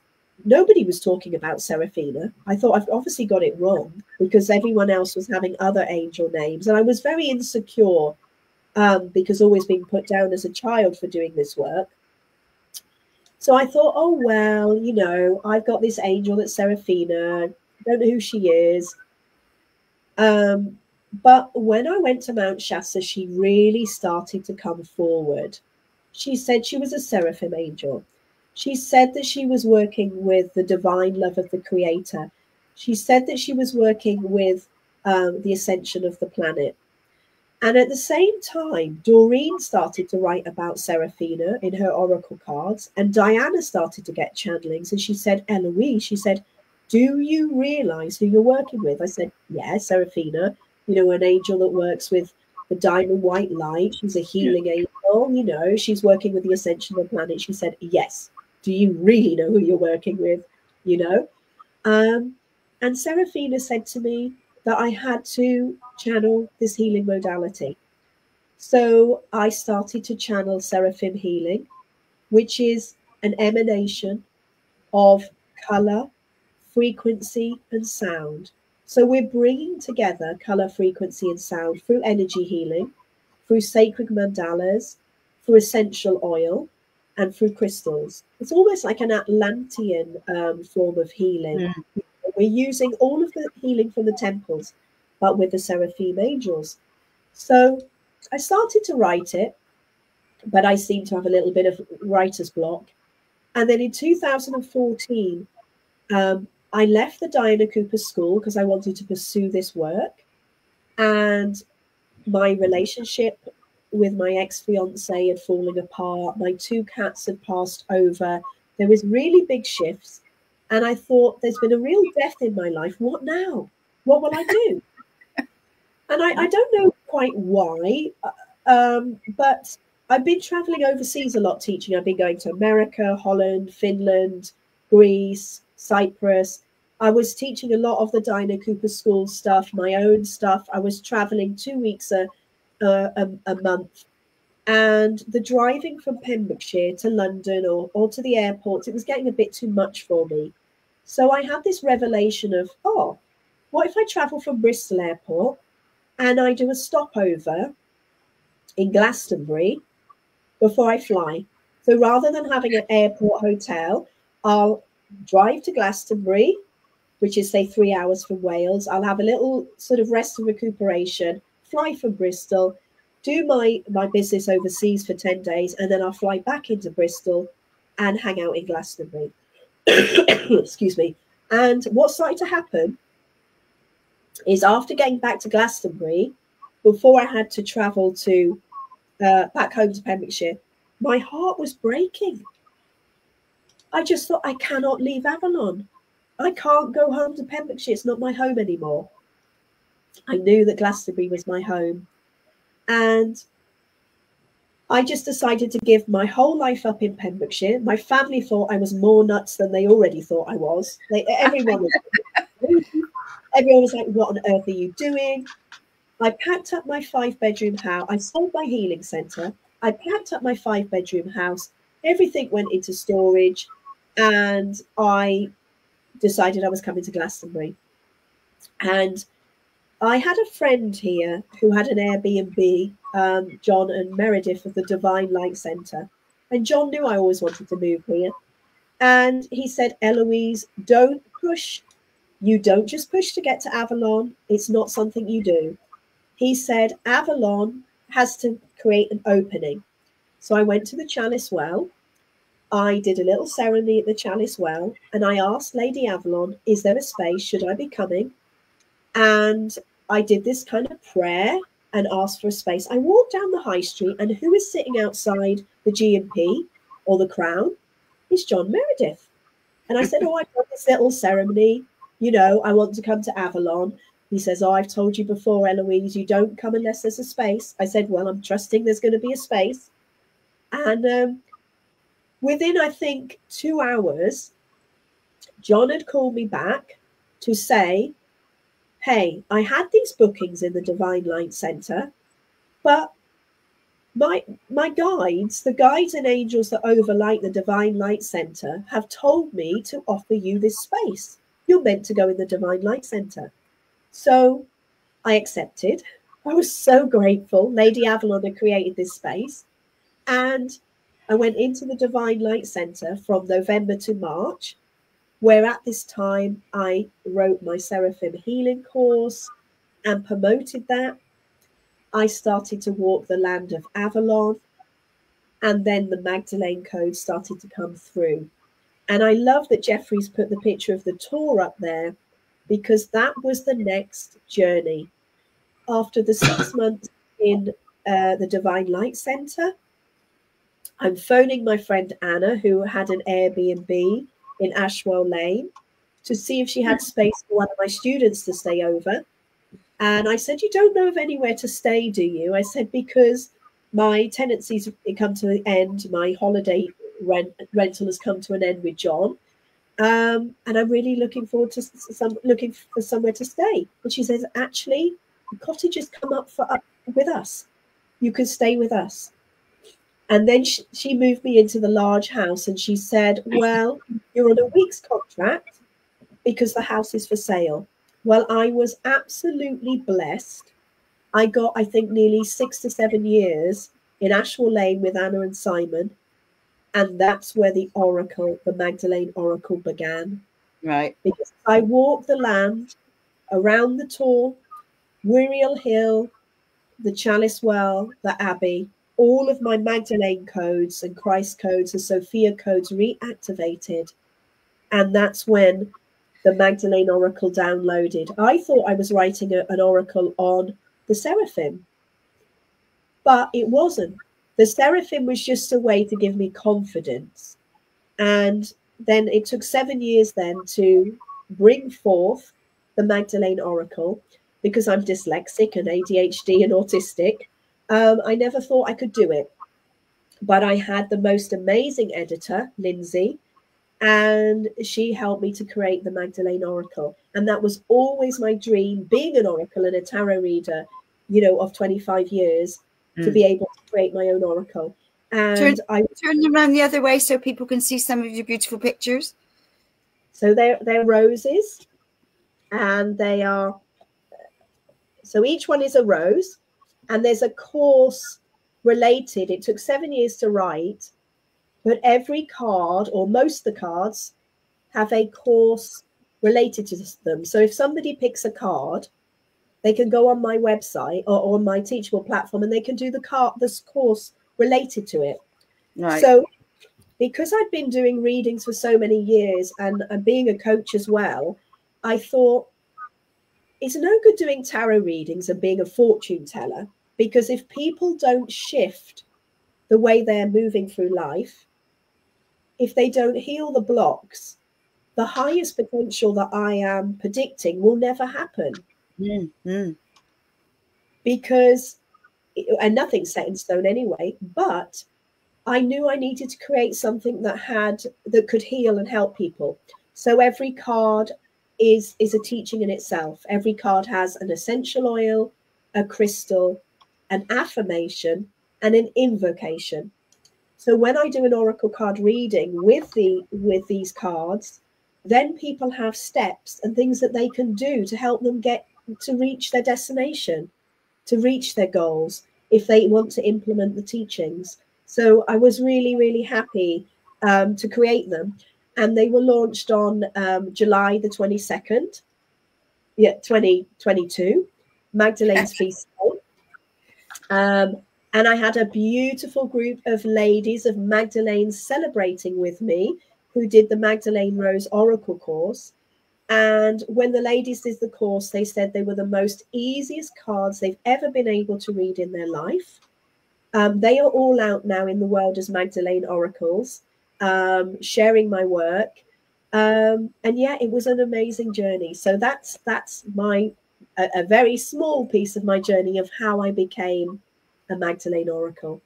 nobody was talking about Seraphina. I thought, I've obviously got it wrong, because everyone else was having other angel names. And I was very insecure because always being put down as a child for doing this work. So I thought, oh, well, I've got this angel that's Seraphina. Don't know who she is. But when I went to Mount Shasta, she really started to come forward. She said she was a Seraphim angel. She said that she was working with the divine love of the Creator. She said that she was working with the ascension of the planet. And at the same time, Doreen started to write about Seraphina in her oracle cards, and Diana started to get channelings. And she said, Eloise, she said, do you realize who you're working with? I said, yeah, Seraphina, an angel that works with the diamond white light. She's a healing angel, she's working with the ascension of the planet. She said, yes. Do you really know who you're working with? And Seraphina said to me that I had to channel this healing modality. So I started to channel Seraphim healing, which is an emanation of color, frequency, and sound. So we're bringing together color, frequency, and sound through energy healing, through sacred mandalas, through essential oil, and through crystals. It's almost like an Atlantean form of healing. Mm. We're using all of the healing from the temples, but with the Seraphim angels. So I started to write it, but I seemed to have a little bit of writer's block. And then in 2014, I left the Diana Cooper School because I wanted to pursue this work. And my relationship with my ex-fiance had fallen apart. My 2 cats had passed over. There was really big shifts. And I thought, there's been a real death in my life. What now? What will I do? And I don't know quite why, but I've been traveling overseas a lot teaching. I've been going to America, Holland, Finland, Greece, Cyprus. I was teaching a lot of the Diana Cooper School stuff, my own stuff. I was traveling 2 weeks a month. And the driving from Pembrokeshire to London or to the airports, it was getting a bit too much for me. So I had this revelation of, oh, what if I travel from Bristol Airport and I do a stopover in Glastonbury before I fly? So rather than having an airport hotel, I'll drive to Glastonbury, which is, say, 3 hours from Wales. I'll have a little sort of rest and recuperation, fly from Bristol, do my business overseas for 10 days, and then I'll fly back into Bristol and hang out in Glastonbury. Excuse me. And what started to happen is, after getting back to Glastonbury, before I had to travel to back home to Pembrokeshire, my heart was breaking. I just thought, I cannot leave Avalon. I can't go home to Pembrokeshire. It's not my home anymore. I knew that Glastonbury was my home. And I just decided to give my whole life up in Pembrokeshire. My family thought I was more nuts than they already thought I was. Everyone was like, what on earth are you doing? I packed up my 5-bedroom house. I sold my healing centre. I packed up my 5-bedroom house. Everything went into storage. And I decided I was coming to Glastonbury. And I had a friend here who had an Airbnb, John and Meredith of the Divine Light Centre. And John knew I always wanted to move here. And he said, Eloise, don't push. You don't just push to get to Avalon. It's not something you do. He said, Avalon has to create an opening. So I went to the Chalice Well. I did a little ceremony at the Chalice Well. And I asked Lady Avalon, is there a space? Should I be coming? And I did this kind of prayer and asked for a space. I walked down the high street, and who is sitting outside the G&P or the Crown? It's John Meredith. And I said, oh, I've got this little ceremony. You know, I want to come to Avalon. He says, oh, I've told you before, Eloise, you don't come unless there's a space. I said, well, I'm trusting there's going to be a space. And within, I think, 2 hours, John had called me back to say, hey, I had these bookings in the Divine Light Centre, but my guides, the guides and angels that overlight the Divine Light Centre, have told me to offer you this space. You're meant to go in the Divine Light Centre. So I accepted. I was so grateful. Lady Avalon had created this space. And I went into the Divine Light Centre from November to March, where at this time I wrote my Seraphim healing course and promoted that. I started to walk the land of Avalon, and then the Magdalene code started to come through. And I love that Jeffrey's put the picture of the tour up there, because that was the next journey. After the 6 months in the Divine Light Centre, I'm phoning my friend Anna, who had an Airbnb in Ashwell Lane, to see if she had space for one of my students to stay over. And I said, you don't know of anywhere to stay, do you? I said, because my tenancies come to an end, my holiday rental has come to an end with John. And I'm really looking forward to looking for somewhere to stay. And she says, actually, the cottages come up with us. You can stay with us. And then she moved me into the large house, and she said, well, you're on a week's contract because the house is for sale. Well, I was absolutely blessed. I got, I think, nearly 6 to 7 years in Ashwell Lane with Anna and Simon. And that's where the Oracle, the Magdalene Oracle began. Right. Because I walked the land around the Tor, Wiriel Hill, the Chalice Well, the Abbey. All of my Magdalene codes and Christ codes and Sophia codes reactivated. And that's when the Magdalene Oracle downloaded. I thought I was writing an oracle on the Seraphim, but it wasn't. The Seraphim was just a way to give me confidence. And then it took 7 years then to bring forth the Magdalene Oracle, because I'm dyslexic and ADHD and autistic. I never thought I could do it, but I had the most amazing editor, Lindsay, and she helped me to create the Magdalene Oracle. And that was always my dream, being an oracle and a tarot reader, you know, of 25 years, to be able to create my own oracle. And turn them around the other way so people can see some of your beautiful pictures. So they're roses, and they are, so each one is a rose. And there's a course related. It took 7 years to write, but every card, or most of the cards, have a course related to them. So if somebody picks a card, they can go on my website or on my Teachable platform, and they can do this course related to it. Right. So because I've been doing readings for so many years and being a coach as well, I thought it's no good doing tarot readings and being a fortune teller. Because if people don't shift the way they're moving through life, if they don't heal the blocks, the highest potential that I am predicting will never happen. Mm-hmm. because, and nothing's set in stone anyway, but I knew I needed to create something that could heal and help people. So every card is a teaching in itself. Every card has an essential oil, a crystal, an affirmation, and an invocation. So when I do an oracle card reading with these cards, then people have steps and things that they can do to help them get to reach their destination, to reach their goals, if they want to implement the teachings. So I was really, really happy to create them. And they were launched on July the 22nd, 2022, Magdalene's Feast Day. And I had a beautiful group of ladies of Magdalene celebrating with me who did the Magdalene Rose Oracle course. And when the ladies did the course, they said they were the most easiest cards they've ever been able to read in their life. They are all out now in the world as Magdalene Oracles, sharing my work. And yeah, it was an amazing journey. So that's a very small piece of my journey of how I became a Magdalene Oracle.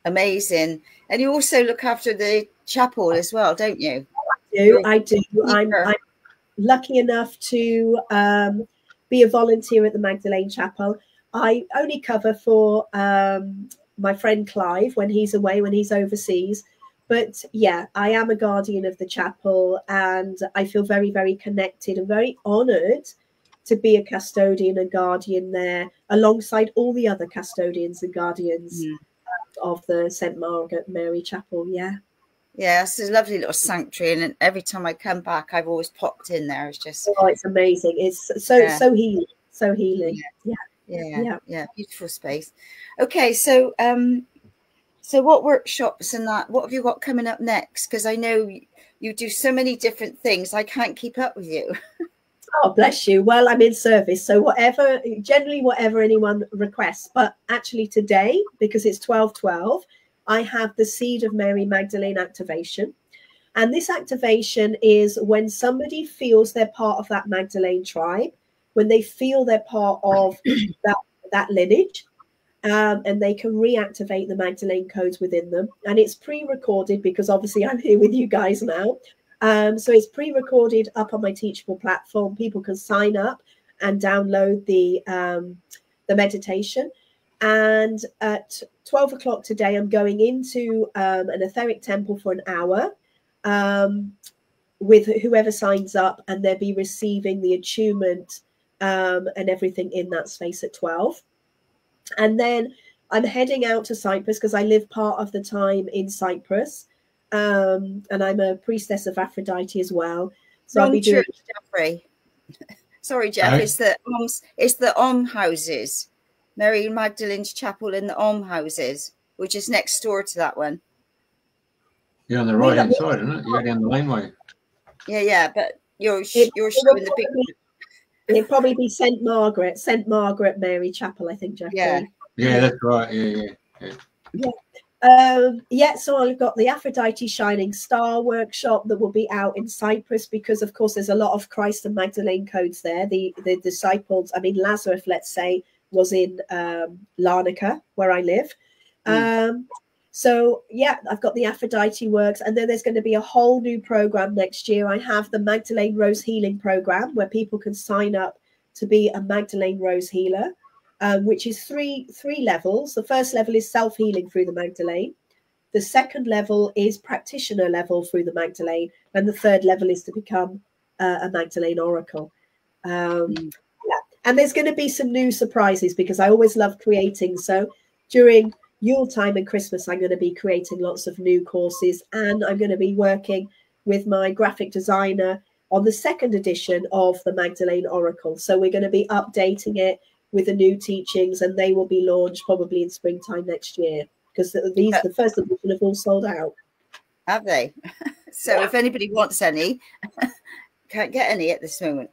Amazing. And you also look after the chapel as well, don't you? I do. I'm lucky enough to be a volunteer at the Magdalene Chapel. I only cover for my friend Clive when he's away, when he's overseas. But yeah, I am a guardian of the chapel, and I feel very, very connected and very honoured to be a custodian and guardian there, alongside all the other custodians and guardians of the St. Margaret Mary Chapel. Yeah. Yeah, it's a lovely little sanctuary, and every time I come back, I've always popped in there. It's just it's amazing. It's so healing, so healing. Yeah, beautiful space. Okay, so so what workshops and what have you got coming up next? Because I know you do so many different things, I can't keep up with you. Oh, bless you. Well, I'm in service, so generally whatever anyone requests. But actually today, because it's 12/12, I have the Seed of Mary Magdalene activation. And this activation is when somebody feels they're part of that Magdalene tribe, when they feel they're part of that lineage, and they can reactivate the Magdalene codes within them. And it's pre-recorded because obviously I'm here with you guys now. So it's pre-recorded up on my Teachable platform. People can sign up and download the meditation. And at 12 o'clock today, I'm going into an etheric temple for an hour with whoever signs up, and they'll be receiving the attunement and everything in that space at 12. And then I'm heading out to Cyprus because I live part of the time in Cyprus. And I'm a priestess of Aphrodite as well. So Wrong I'll be doing. Jeffrey. Sorry, Jeff. Right. It's the almshouses, Mary Magdalene's Chapel in the almshouses, which is next door to that one. You're on the right hand side, isn't it? You're down the laneway. Yeah, but you're showing the big. It'd probably be St. Margaret Mary Chapel, I think, Jeffrey. Yeah, that's right. Yeah. So I've got the Aphrodite Shining Star workshop that will be out in Cyprus because, of course, there's a lot of Christ and Magdalene codes there. The disciples, Lazarus, let's say, was in Larnaca, where I live. So, yeah, I've got the Aphrodite works. And then there's going to be a whole new program next year. I have the Magdalene Rose Healing Program where people can sign up to be a Magdalene Rose healer. Which is three levels. The first level is self-healing through the Magdalene. The second level is practitioner level through the Magdalene. And the third level is to become a Magdalene Oracle. And there's going to be some new surprises because I always love creating. So during Yuletime and Christmas, I'm going to be creating lots of new courses. And I'm going to be working with my graphic designer on the second edition of the Magdalene Oracle. So we're going to be updating it with the new teachings, and they will be launched probably in springtime next year because the first edition have all sold out. Have they? So if anybody wants any, can't get any at this moment.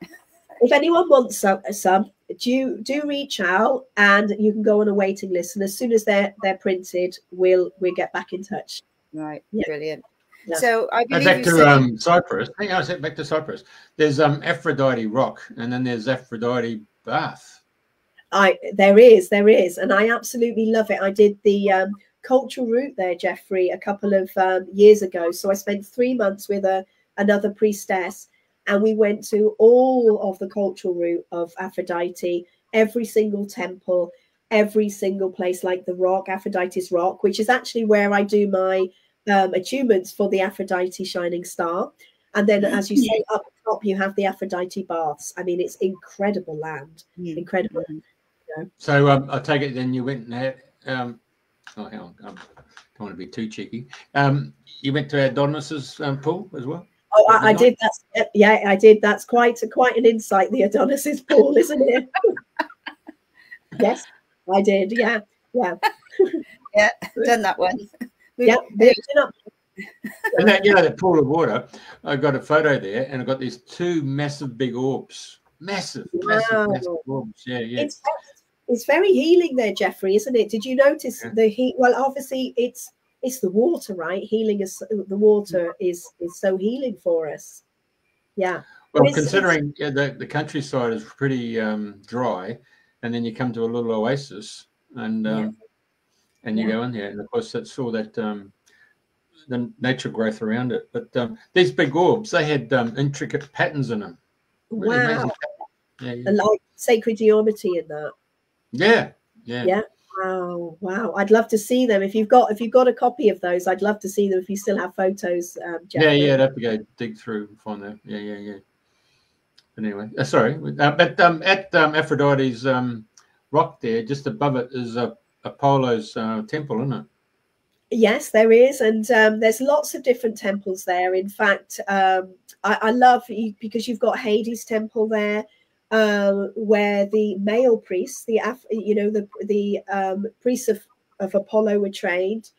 If anyone wants some, do reach out, and you can go on a waiting list. And as soon as they're printed, we'll get back in touch. Right, brilliant. Yeah. So I believe back to Cyprus. Hang on a sec, back to Cyprus. There's Aphrodite Rock, and then there's Aphrodite Bath. There is, and I absolutely love it. I did the cultural route there, Jeffrey, a couple of years ago. So I spent 3 months with another priestess, and we went to all of the cultural route of Aphrodite, every single temple, every single place, like the rock, Aphrodite's rock, which is actually where I do my attunements for the Aphrodite shining star. And then, as you say, up top you have the Aphrodite baths. I mean, it's incredible land, incredible. So I take it then you went and had, oh, hang on, I don't want to be too cheeky. You went to Adonis's pool as well? Oh, I did. Yeah, I did. That's quite an insight, the Adonis's pool, isn't it? Yes, I did. Yeah. Yeah, done that one. Yeah. And that, you know, the pool of water, I got a photo there, and I got these 2 massive big orbs. Massive orbs. Yeah. It's very healing there, Jeffrey, isn't it? Did you notice the heat? Well, obviously it's the water, right? Healing is the water is so healing for us. Yeah. Well, considering the countryside is pretty dry, and then you come to a little oasis, and you go in there, and of course that's all that the nature growth around it. But these big orbs, they had intricate patterns in them. Really amazing. And like sacred geometry in that. Yeah. Wow. I'd love to see them. If you've got a copy of those, I'd love to see them if you still have photos. Jeffrey. Yeah, I'd have to go dig through and find them. Yeah. But anyway, sorry. But at Aphrodite's rock there, just above it is Apollo's temple, isn't it? Yes, there is, and there's lots of different temples there. In fact, I love because you've got Hades' temple there, where the male priests, the priests of Apollo were trained,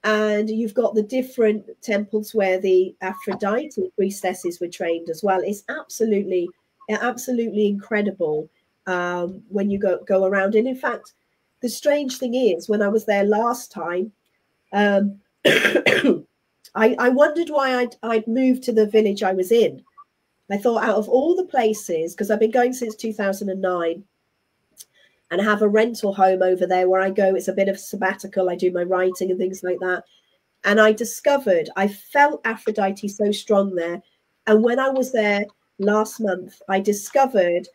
and you've got the different temples where the Aphrodite priestesses were trained as well. It's absolutely incredible when you go around. And in fact, the strange thing is, when I was there last time, I wondered why I'd moved to the village I was in. I thought, out of all the places, because I've been going since 2009, and I have a rental home over there where I go. It's a bit of sabbatical. I do my writing and things like that. And I felt Aphrodite so strong there. And when I was there last month, I discovered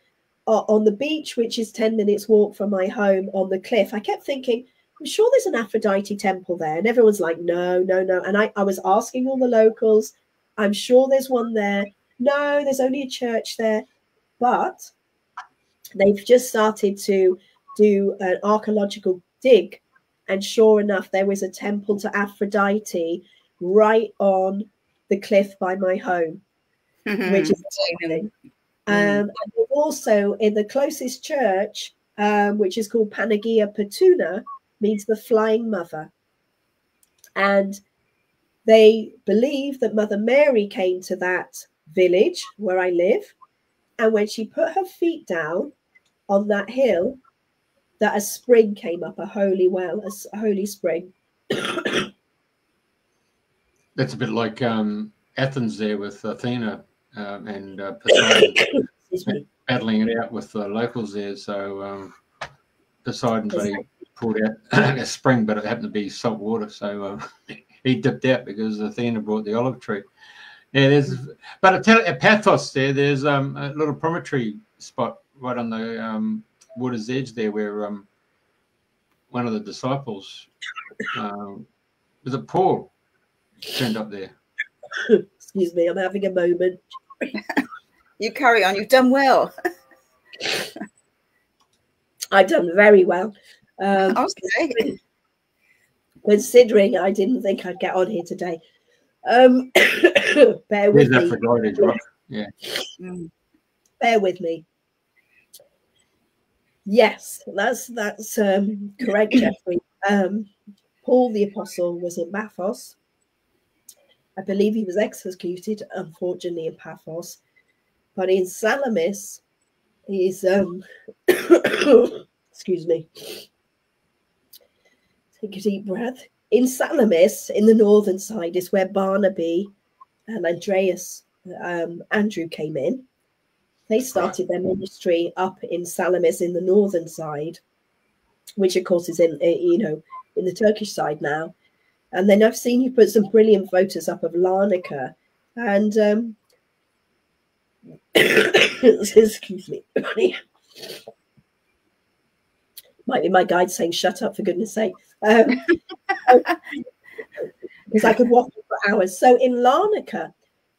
on the beach, which is 10 minutes walk from my home, on the cliff, I kept thinking, I'm sure there's an Aphrodite temple there. And everyone's like, no. And I was asking all the locals, I'm sure there's one there. No, there's only a church there. But they've just started to do an archaeological dig. And sure enough, there was a temple to Aphrodite right on the cliff by my home, which is amazing. And also in the closest church, which is called Panagia Petuna, means the flying mother. And they believe that Mother Mary came to that village where I live. And when she put her feet down on that hill, that a spring came up, a holy well, a holy spring. That's a bit like Athens there with Athena and Poseidon battling it out with the locals there. So Poseidon pulled out a spring, but it happened to be salt water. So he dipped out because Athena brought the olive tree. Yeah, but at Paphos there's a little promontory spot right on the water's edge there where one of the disciples, was it Paul, turned up there. Excuse me, I'm having a moment. You carry on, you've done well. I've done very well. Okay. Considering I didn't think I'd get on here today. Bear with me. Right? Yeah. Bear with me. Yes, that's correct, Jeffrey. Paul the Apostle was in Paphos. I believe he was executed, unfortunately, in Paphos. But in Salamis, he's excuse me. Take a deep breath. In Salamis, in the northern side, is where Barnaby and Andrew came in. They started their ministry up in Salamis in the northern side, which of course is in, you know, in the Turkish side now. And then I've seen you put some brilliant photos up of Larnaca, and excuse me, might be my guide saying shut up, for goodness sake, because I could walk for hours. So in Larnaca,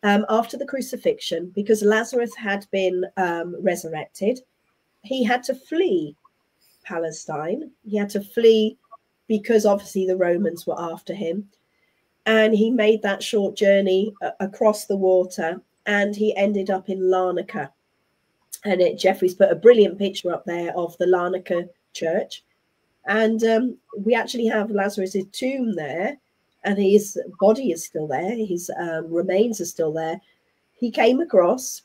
after the crucifixion, because Lazarus had been resurrected, he had to flee Palestine. He had to flee because obviously the Romans were after him. And he made that short journey across the water, and he ended up in Larnaca. And Jeffrey's put a brilliant picture up there of the Larnaca church. And we actually have Lazarus's tomb there, and his body is still there. His remains are still there. He came across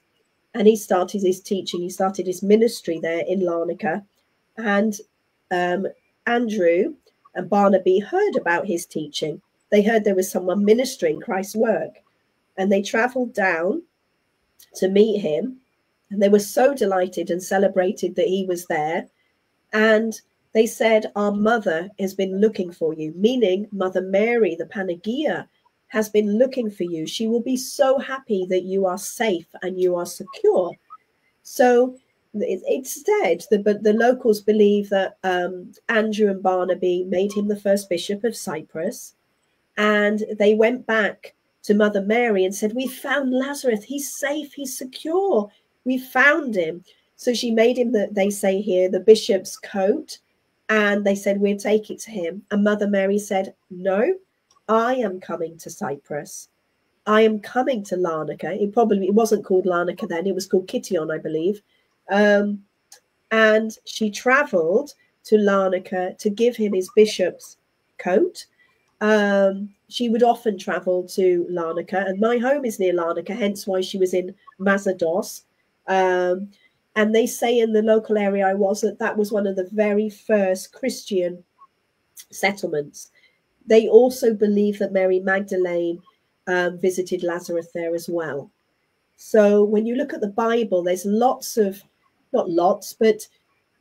and he started his teaching. He started his ministry there in Larnaca. And Andrew and Barnaby heard about his teaching. They heard there was someone ministering Christ's work, and they traveled down to meet him. And they were so delighted and celebrated that he was there. And they said, our mother has been looking for you, meaning Mother Mary, the Panagia, has been looking for you. She will be so happy that you are safe and you are secure. So it's said that, but the locals believe that Andrew and Barnaby made him the first bishop of Cyprus. And they went back to Mother Mary and said, we found Lazarus. He's safe. He's secure. We found him. So she made him, they say here, the bishop's coat. And they said, we'll take it to him. And Mother Mary said, no, I am coming to Cyprus. I am coming to Larnaca. It wasn't called Larnaca then. It was called Kition, I believe. And she traveled to Larnaca to give him his bishop's coat. She would often travel to Larnaca, and my home is near Larnaca, hence why she was in Mazados. And they say in the local area I was that was one of the very first Christian settlements. They also believe that Mary Magdalene visited Lazarus there as well. So when you look at the Bible, there's lots of, not lots, but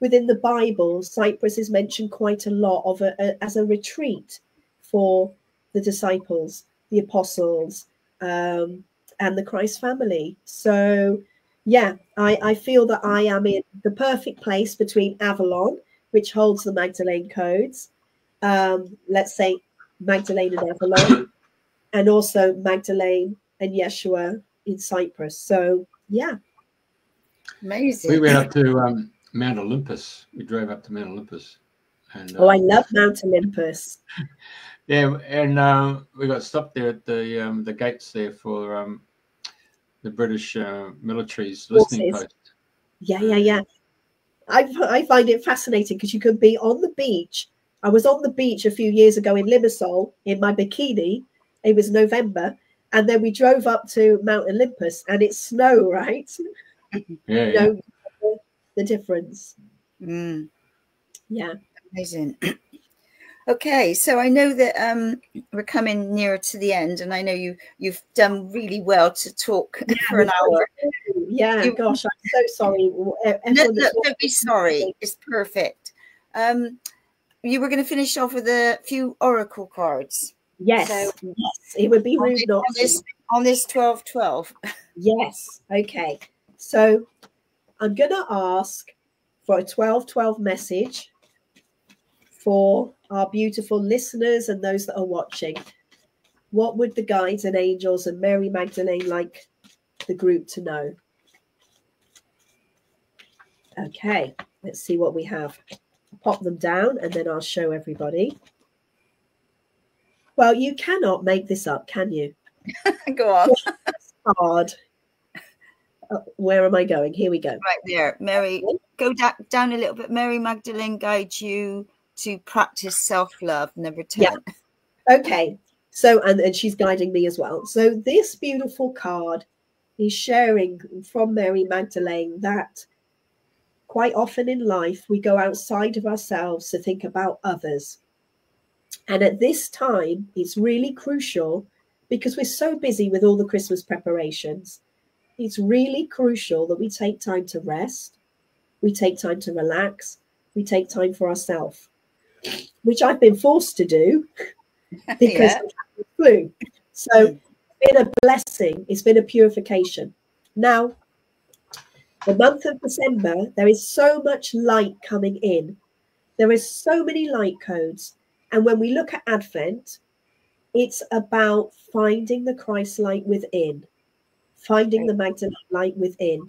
within the Bible, Cyprus is mentioned quite a lot of as a retreat for the disciples, the apostles, and the Christ family. So yeah, I feel that I am in the perfect place between Avalon, which holds the Magdalene codes, let's say Magdalene and Avalon, and also Magdalene and Yeshua in Cyprus. So yeah. Amazing. We went up to Mount Olympus. We drove up to Mount Olympus. And, I love Mount Olympus. Yeah, and we got stopped there at the gates there for the British military's listening post. Yeah. I find it fascinating because you could be on the beach. I was on the beach a few years ago in Limassol in my bikini. It was November. And then we drove up to Mount Olympus and it's snow, right? Yeah, you know, the difference. Mm. Yeah. Amazing. Okay, so I know that we're coming nearer to the end, and I know you've done really well to talk for an hour. Yeah, gosh, I'm so sorry. No, don't be sorry. It's perfect. You were going to finish off with a few oracle cards. Yes, so, yes, it would be rude not to. On this 12-12. Yes, okay. So I'm going to ask for a 12-12 message for our beautiful listeners and those that are watching. What would the guides and angels and Mary Magdalene like the group to know? Okay, let's see what we have. Pop them down and then I'll show everybody. Well, you cannot make this up, can you? Go on. It's hard. Where am I going? Here we go. Right there. Mary, go down a little bit. Mary Magdalene guides you to practice self-love, never turn. Yeah. Okay. So, and she's guiding me as well. So this beautiful card is sharing from Mary Magdalene that quite often in life, we go outside of ourselves to think about others. And at this time, it's really crucial because we're so busy with all the Christmas preparations it's really crucial that we take time to rest, we take time to relax, we take time for ourselves, which I've been forced to do because of the flu. So it's been a blessing. It's been a purification. Now, the month of December, there is so much light coming in. There is so many light codes. And when we look at Advent, it's about finding the Christ light within, finding the Magdalene light within.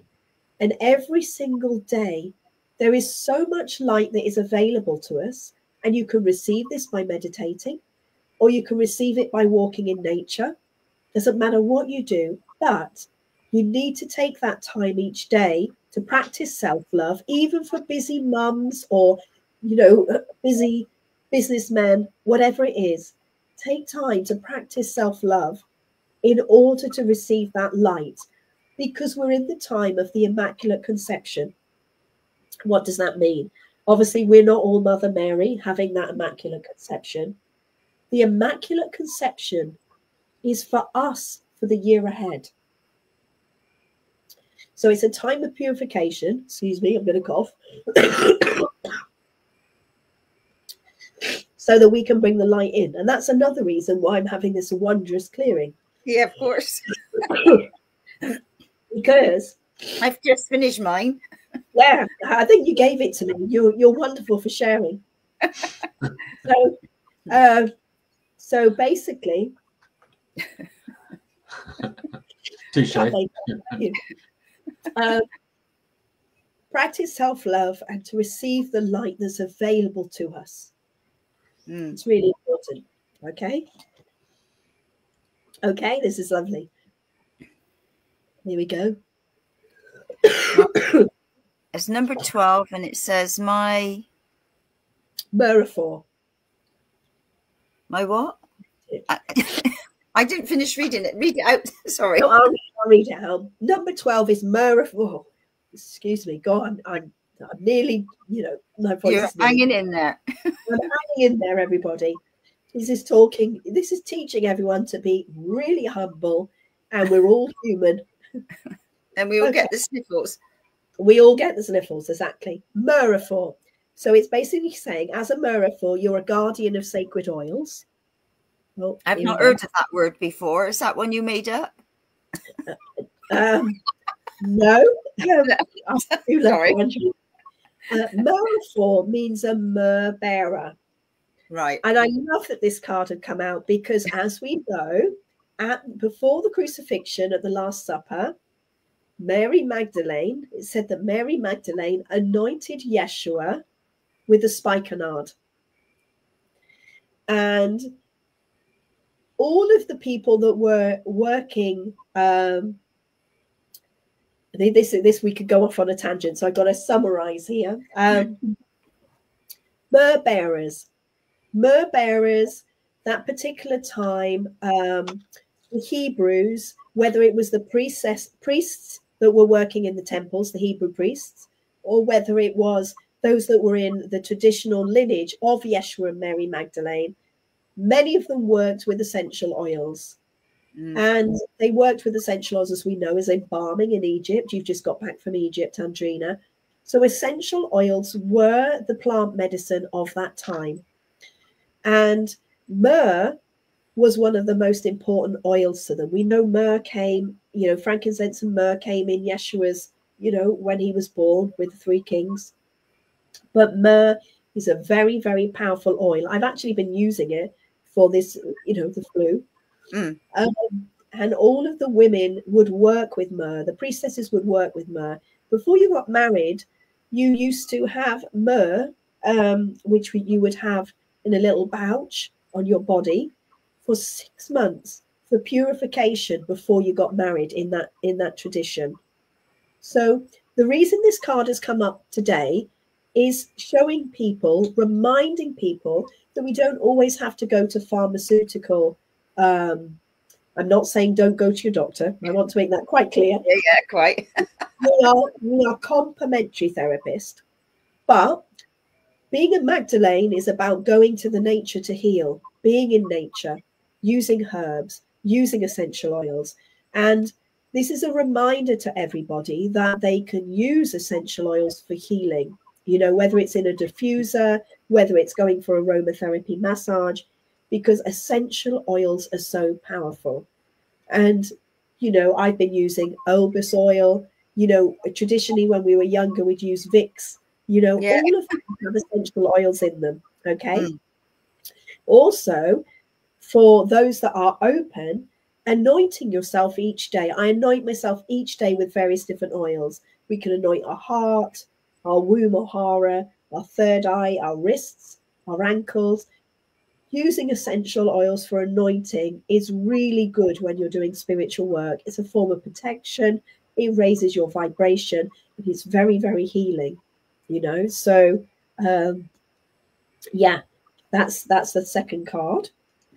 And every single day, there is so much light that is available to us. And you can receive this by meditating, or you can receive it by walking in nature. Doesn't matter what you do, but you need to take that time each day to practice self-love, even for busy mums or, you know, busy businessmen, whatever it is. Take time to practice self-love in order to receive that light, because we're in the time of the Immaculate Conception. What does that mean? Obviously, we're not all Mother Mary having that Immaculate Conception. The Immaculate Conception is for us for the year ahead. So it's a time of purification. Excuse me, I'm going to cough. So that we can bring the light in. And that's another reason why I'm having this wondrous clearing. Yeah, of course. Because I've just finished mine. Yeah, I think you gave it to me. You're wonderful for sharing. So basically, practice self-love and to receive the light that's available to us. It's really important. Okay, this is lovely. Here we go. It's number 12, and it says my Metaphor. My what? I didn't finish reading it. Read it out. Sorry. No, I'll read it out. Number 12 is Metaphor. Excuse me. God, I'm nearly, my voice. You're hanging in there. I'm hanging in there, everybody. This is teaching everyone to be really humble, and we're all human. And we all get the sniffles. We all get the sniffles, exactly. Metaphor. So it's basically saying, as a metaphor, you're a guardian of sacred oils. Well, I've not heard of that word before. Is that one you made up? No. Sorry. Metaphor means a myrrh bearer. Right. And I love that this card had come out because, as we know, before the crucifixion at the Last Supper, Mary Magdalene, it said that Mary Magdalene anointed Yeshua with a spikenard. And all of the people that were working, this we could go off on a tangent, so I've got to summarize here. Myrrh bearers, that particular time, the Hebrews, whether it was the priests that were working in the temples, the Hebrew priests, or whether it was those that were in the traditional lineage of Yeshua and Mary Magdalene, many of them worked with essential oils. And they worked with essential oils, as we know, as embalming in Egypt. You've just got back from Egypt, Andrina. So essential oils were the plant medicine of that time. And myrrh was one of the most important oils to them. We know myrrh came, frankincense and myrrh came in Yeshua's, when he was born with the three kings. But myrrh is a very, very powerful oil. I've actually been using it for this, the flu. And all of the women would work with myrrh. The priestesses would work with myrrh. Before you got married, you used to have myrrh, which you would have in a little pouch on your body for 6 months for purification before you got married in that tradition. So the reason this card has come up today is showing people, reminding people that we don't always have to go to pharmaceutical. I'm not saying don't go to your doctor. I want to make that quite clear. Yeah, quite. we are complementary therapists, but being a Magdalene is about going to the nature to heal, being in nature, using herbs, using essential oils. And this is a reminder to everybody that they can use essential oils for healing, you know, whether it's in a diffuser, whether it's going for aromatherapy massage, because essential oils are so powerful. And, you know, I've been using Olbus oil, you know, traditionally when we were younger, we'd use Vicks, you know, all of them have essential oils in them. Okay. Also, for those that are open, anointing yourself each day. I anoint myself each day with various different oils. We can anoint our heart, our womb or hara, our third eye, our wrists, our ankles. Using essential oils for anointing is really good when you're doing spiritual work. It's a form of protection. It raises your vibration. It is very, very healing, you know. So, yeah, that's the second card.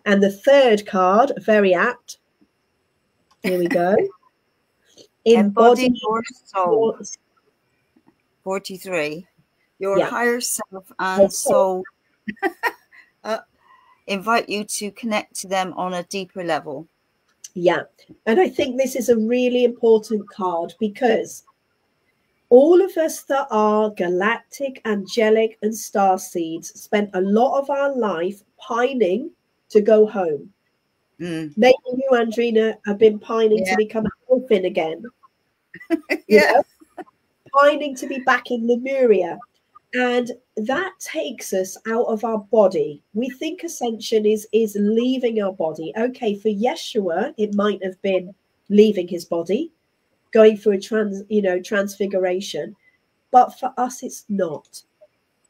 And the third card, very apt. Here we go. Embody your soul. 43. Your higher self and soul invite you to connect to them on a deeper level. Yeah. And I think this is a really important card because all of us that are galactic, angelic, and star seeds spent a lot of our life pining to go home. Maybe you, Andrina, have been pining to become a dolphin again. You know? Pining to be back in Lemuria. And that takes us out of our body. We think ascension is leaving our body. Okay, for Yeshua, it might have been leaving his body, going through a transfiguration. But for us, it's not.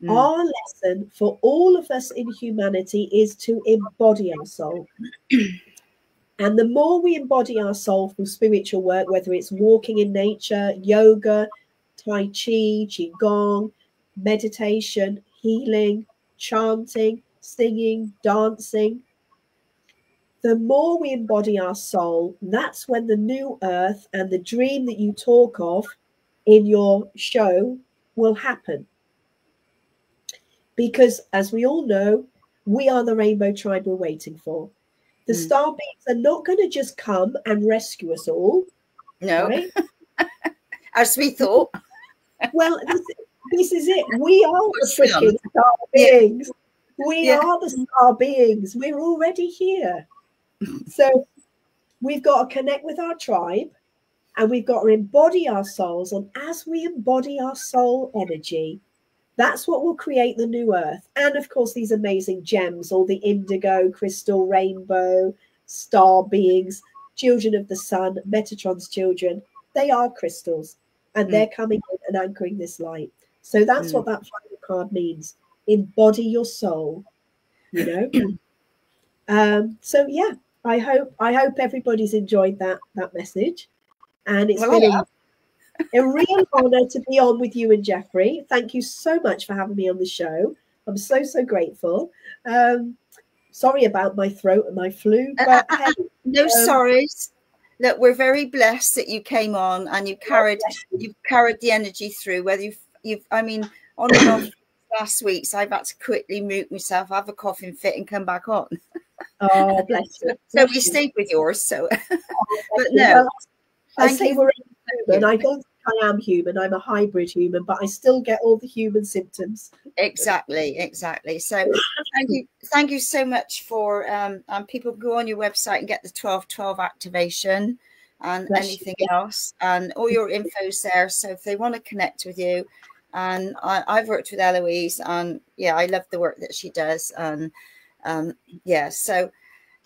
Our lesson for all of us in humanity is to embody our soul. And the more we embody our soul through spiritual work, whether it's walking in nature, yoga, Tai Chi, Qigong, meditation, healing, chanting, singing, dancing, the more we embody our soul, that's when the new earth and the dream that you talk of in your show will happen. Because, as we all know, we are the rainbow tribe we're waiting for. The star beings are not going to just come and rescue us all. No. Right? As we thought. Well, this is it. We are the freaking star beings. We are the star beings. We're already here. So we've got to connect with our tribe and we've got to embody our souls. And as we embody our soul energy, that's what will create the new earth. And of course, these amazing gems, all the indigo, crystal, rainbow, star beings, children of the sun, Metatron's children, they are crystals and they're coming in and anchoring this light. So that's what that final card means. Embody your soul, you know? So yeah, I hope everybody's enjoyed that message. And it's been a real honor to be on with you and Jeffrey. Thank you so much for having me on the show. I'm so grateful. Sorry about my throat and my flu, but hey, no sorries. Look, we're very blessed that you came on and you've carried the energy through. Whether I mean, on and off last week, so I've had to quickly mute myself, have a coughing fit, and come back on. Oh, bless you. So we stayed with yours. So, but no. Well, I say we're human. I don't think I am human. I'm a hybrid human, but I still get all the human symptoms. Exactly. So thank you so much for people can go on your website and get the 12/12 activation and anything else, and all your info's there. So if they want to connect with you, and I've worked with Eloise, and I love the work that she does, and so.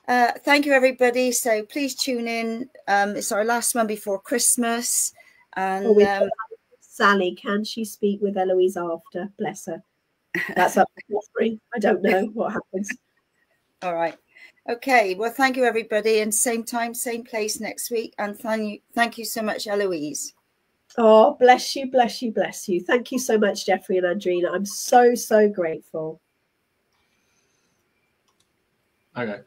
Thank you, everybody. So please tune in. It's our last one before Christmas. And Sally, can she speak with Eloise after? Bless her. That's up to spring. I don't know what happens. All right. Okay. Well, thank you, everybody. And same time, same place next week. And thank you so much, Eloise. Oh, bless you, bless you, bless you. Thank you so much, Jeffrey and Andrina. I'm so grateful. Okay.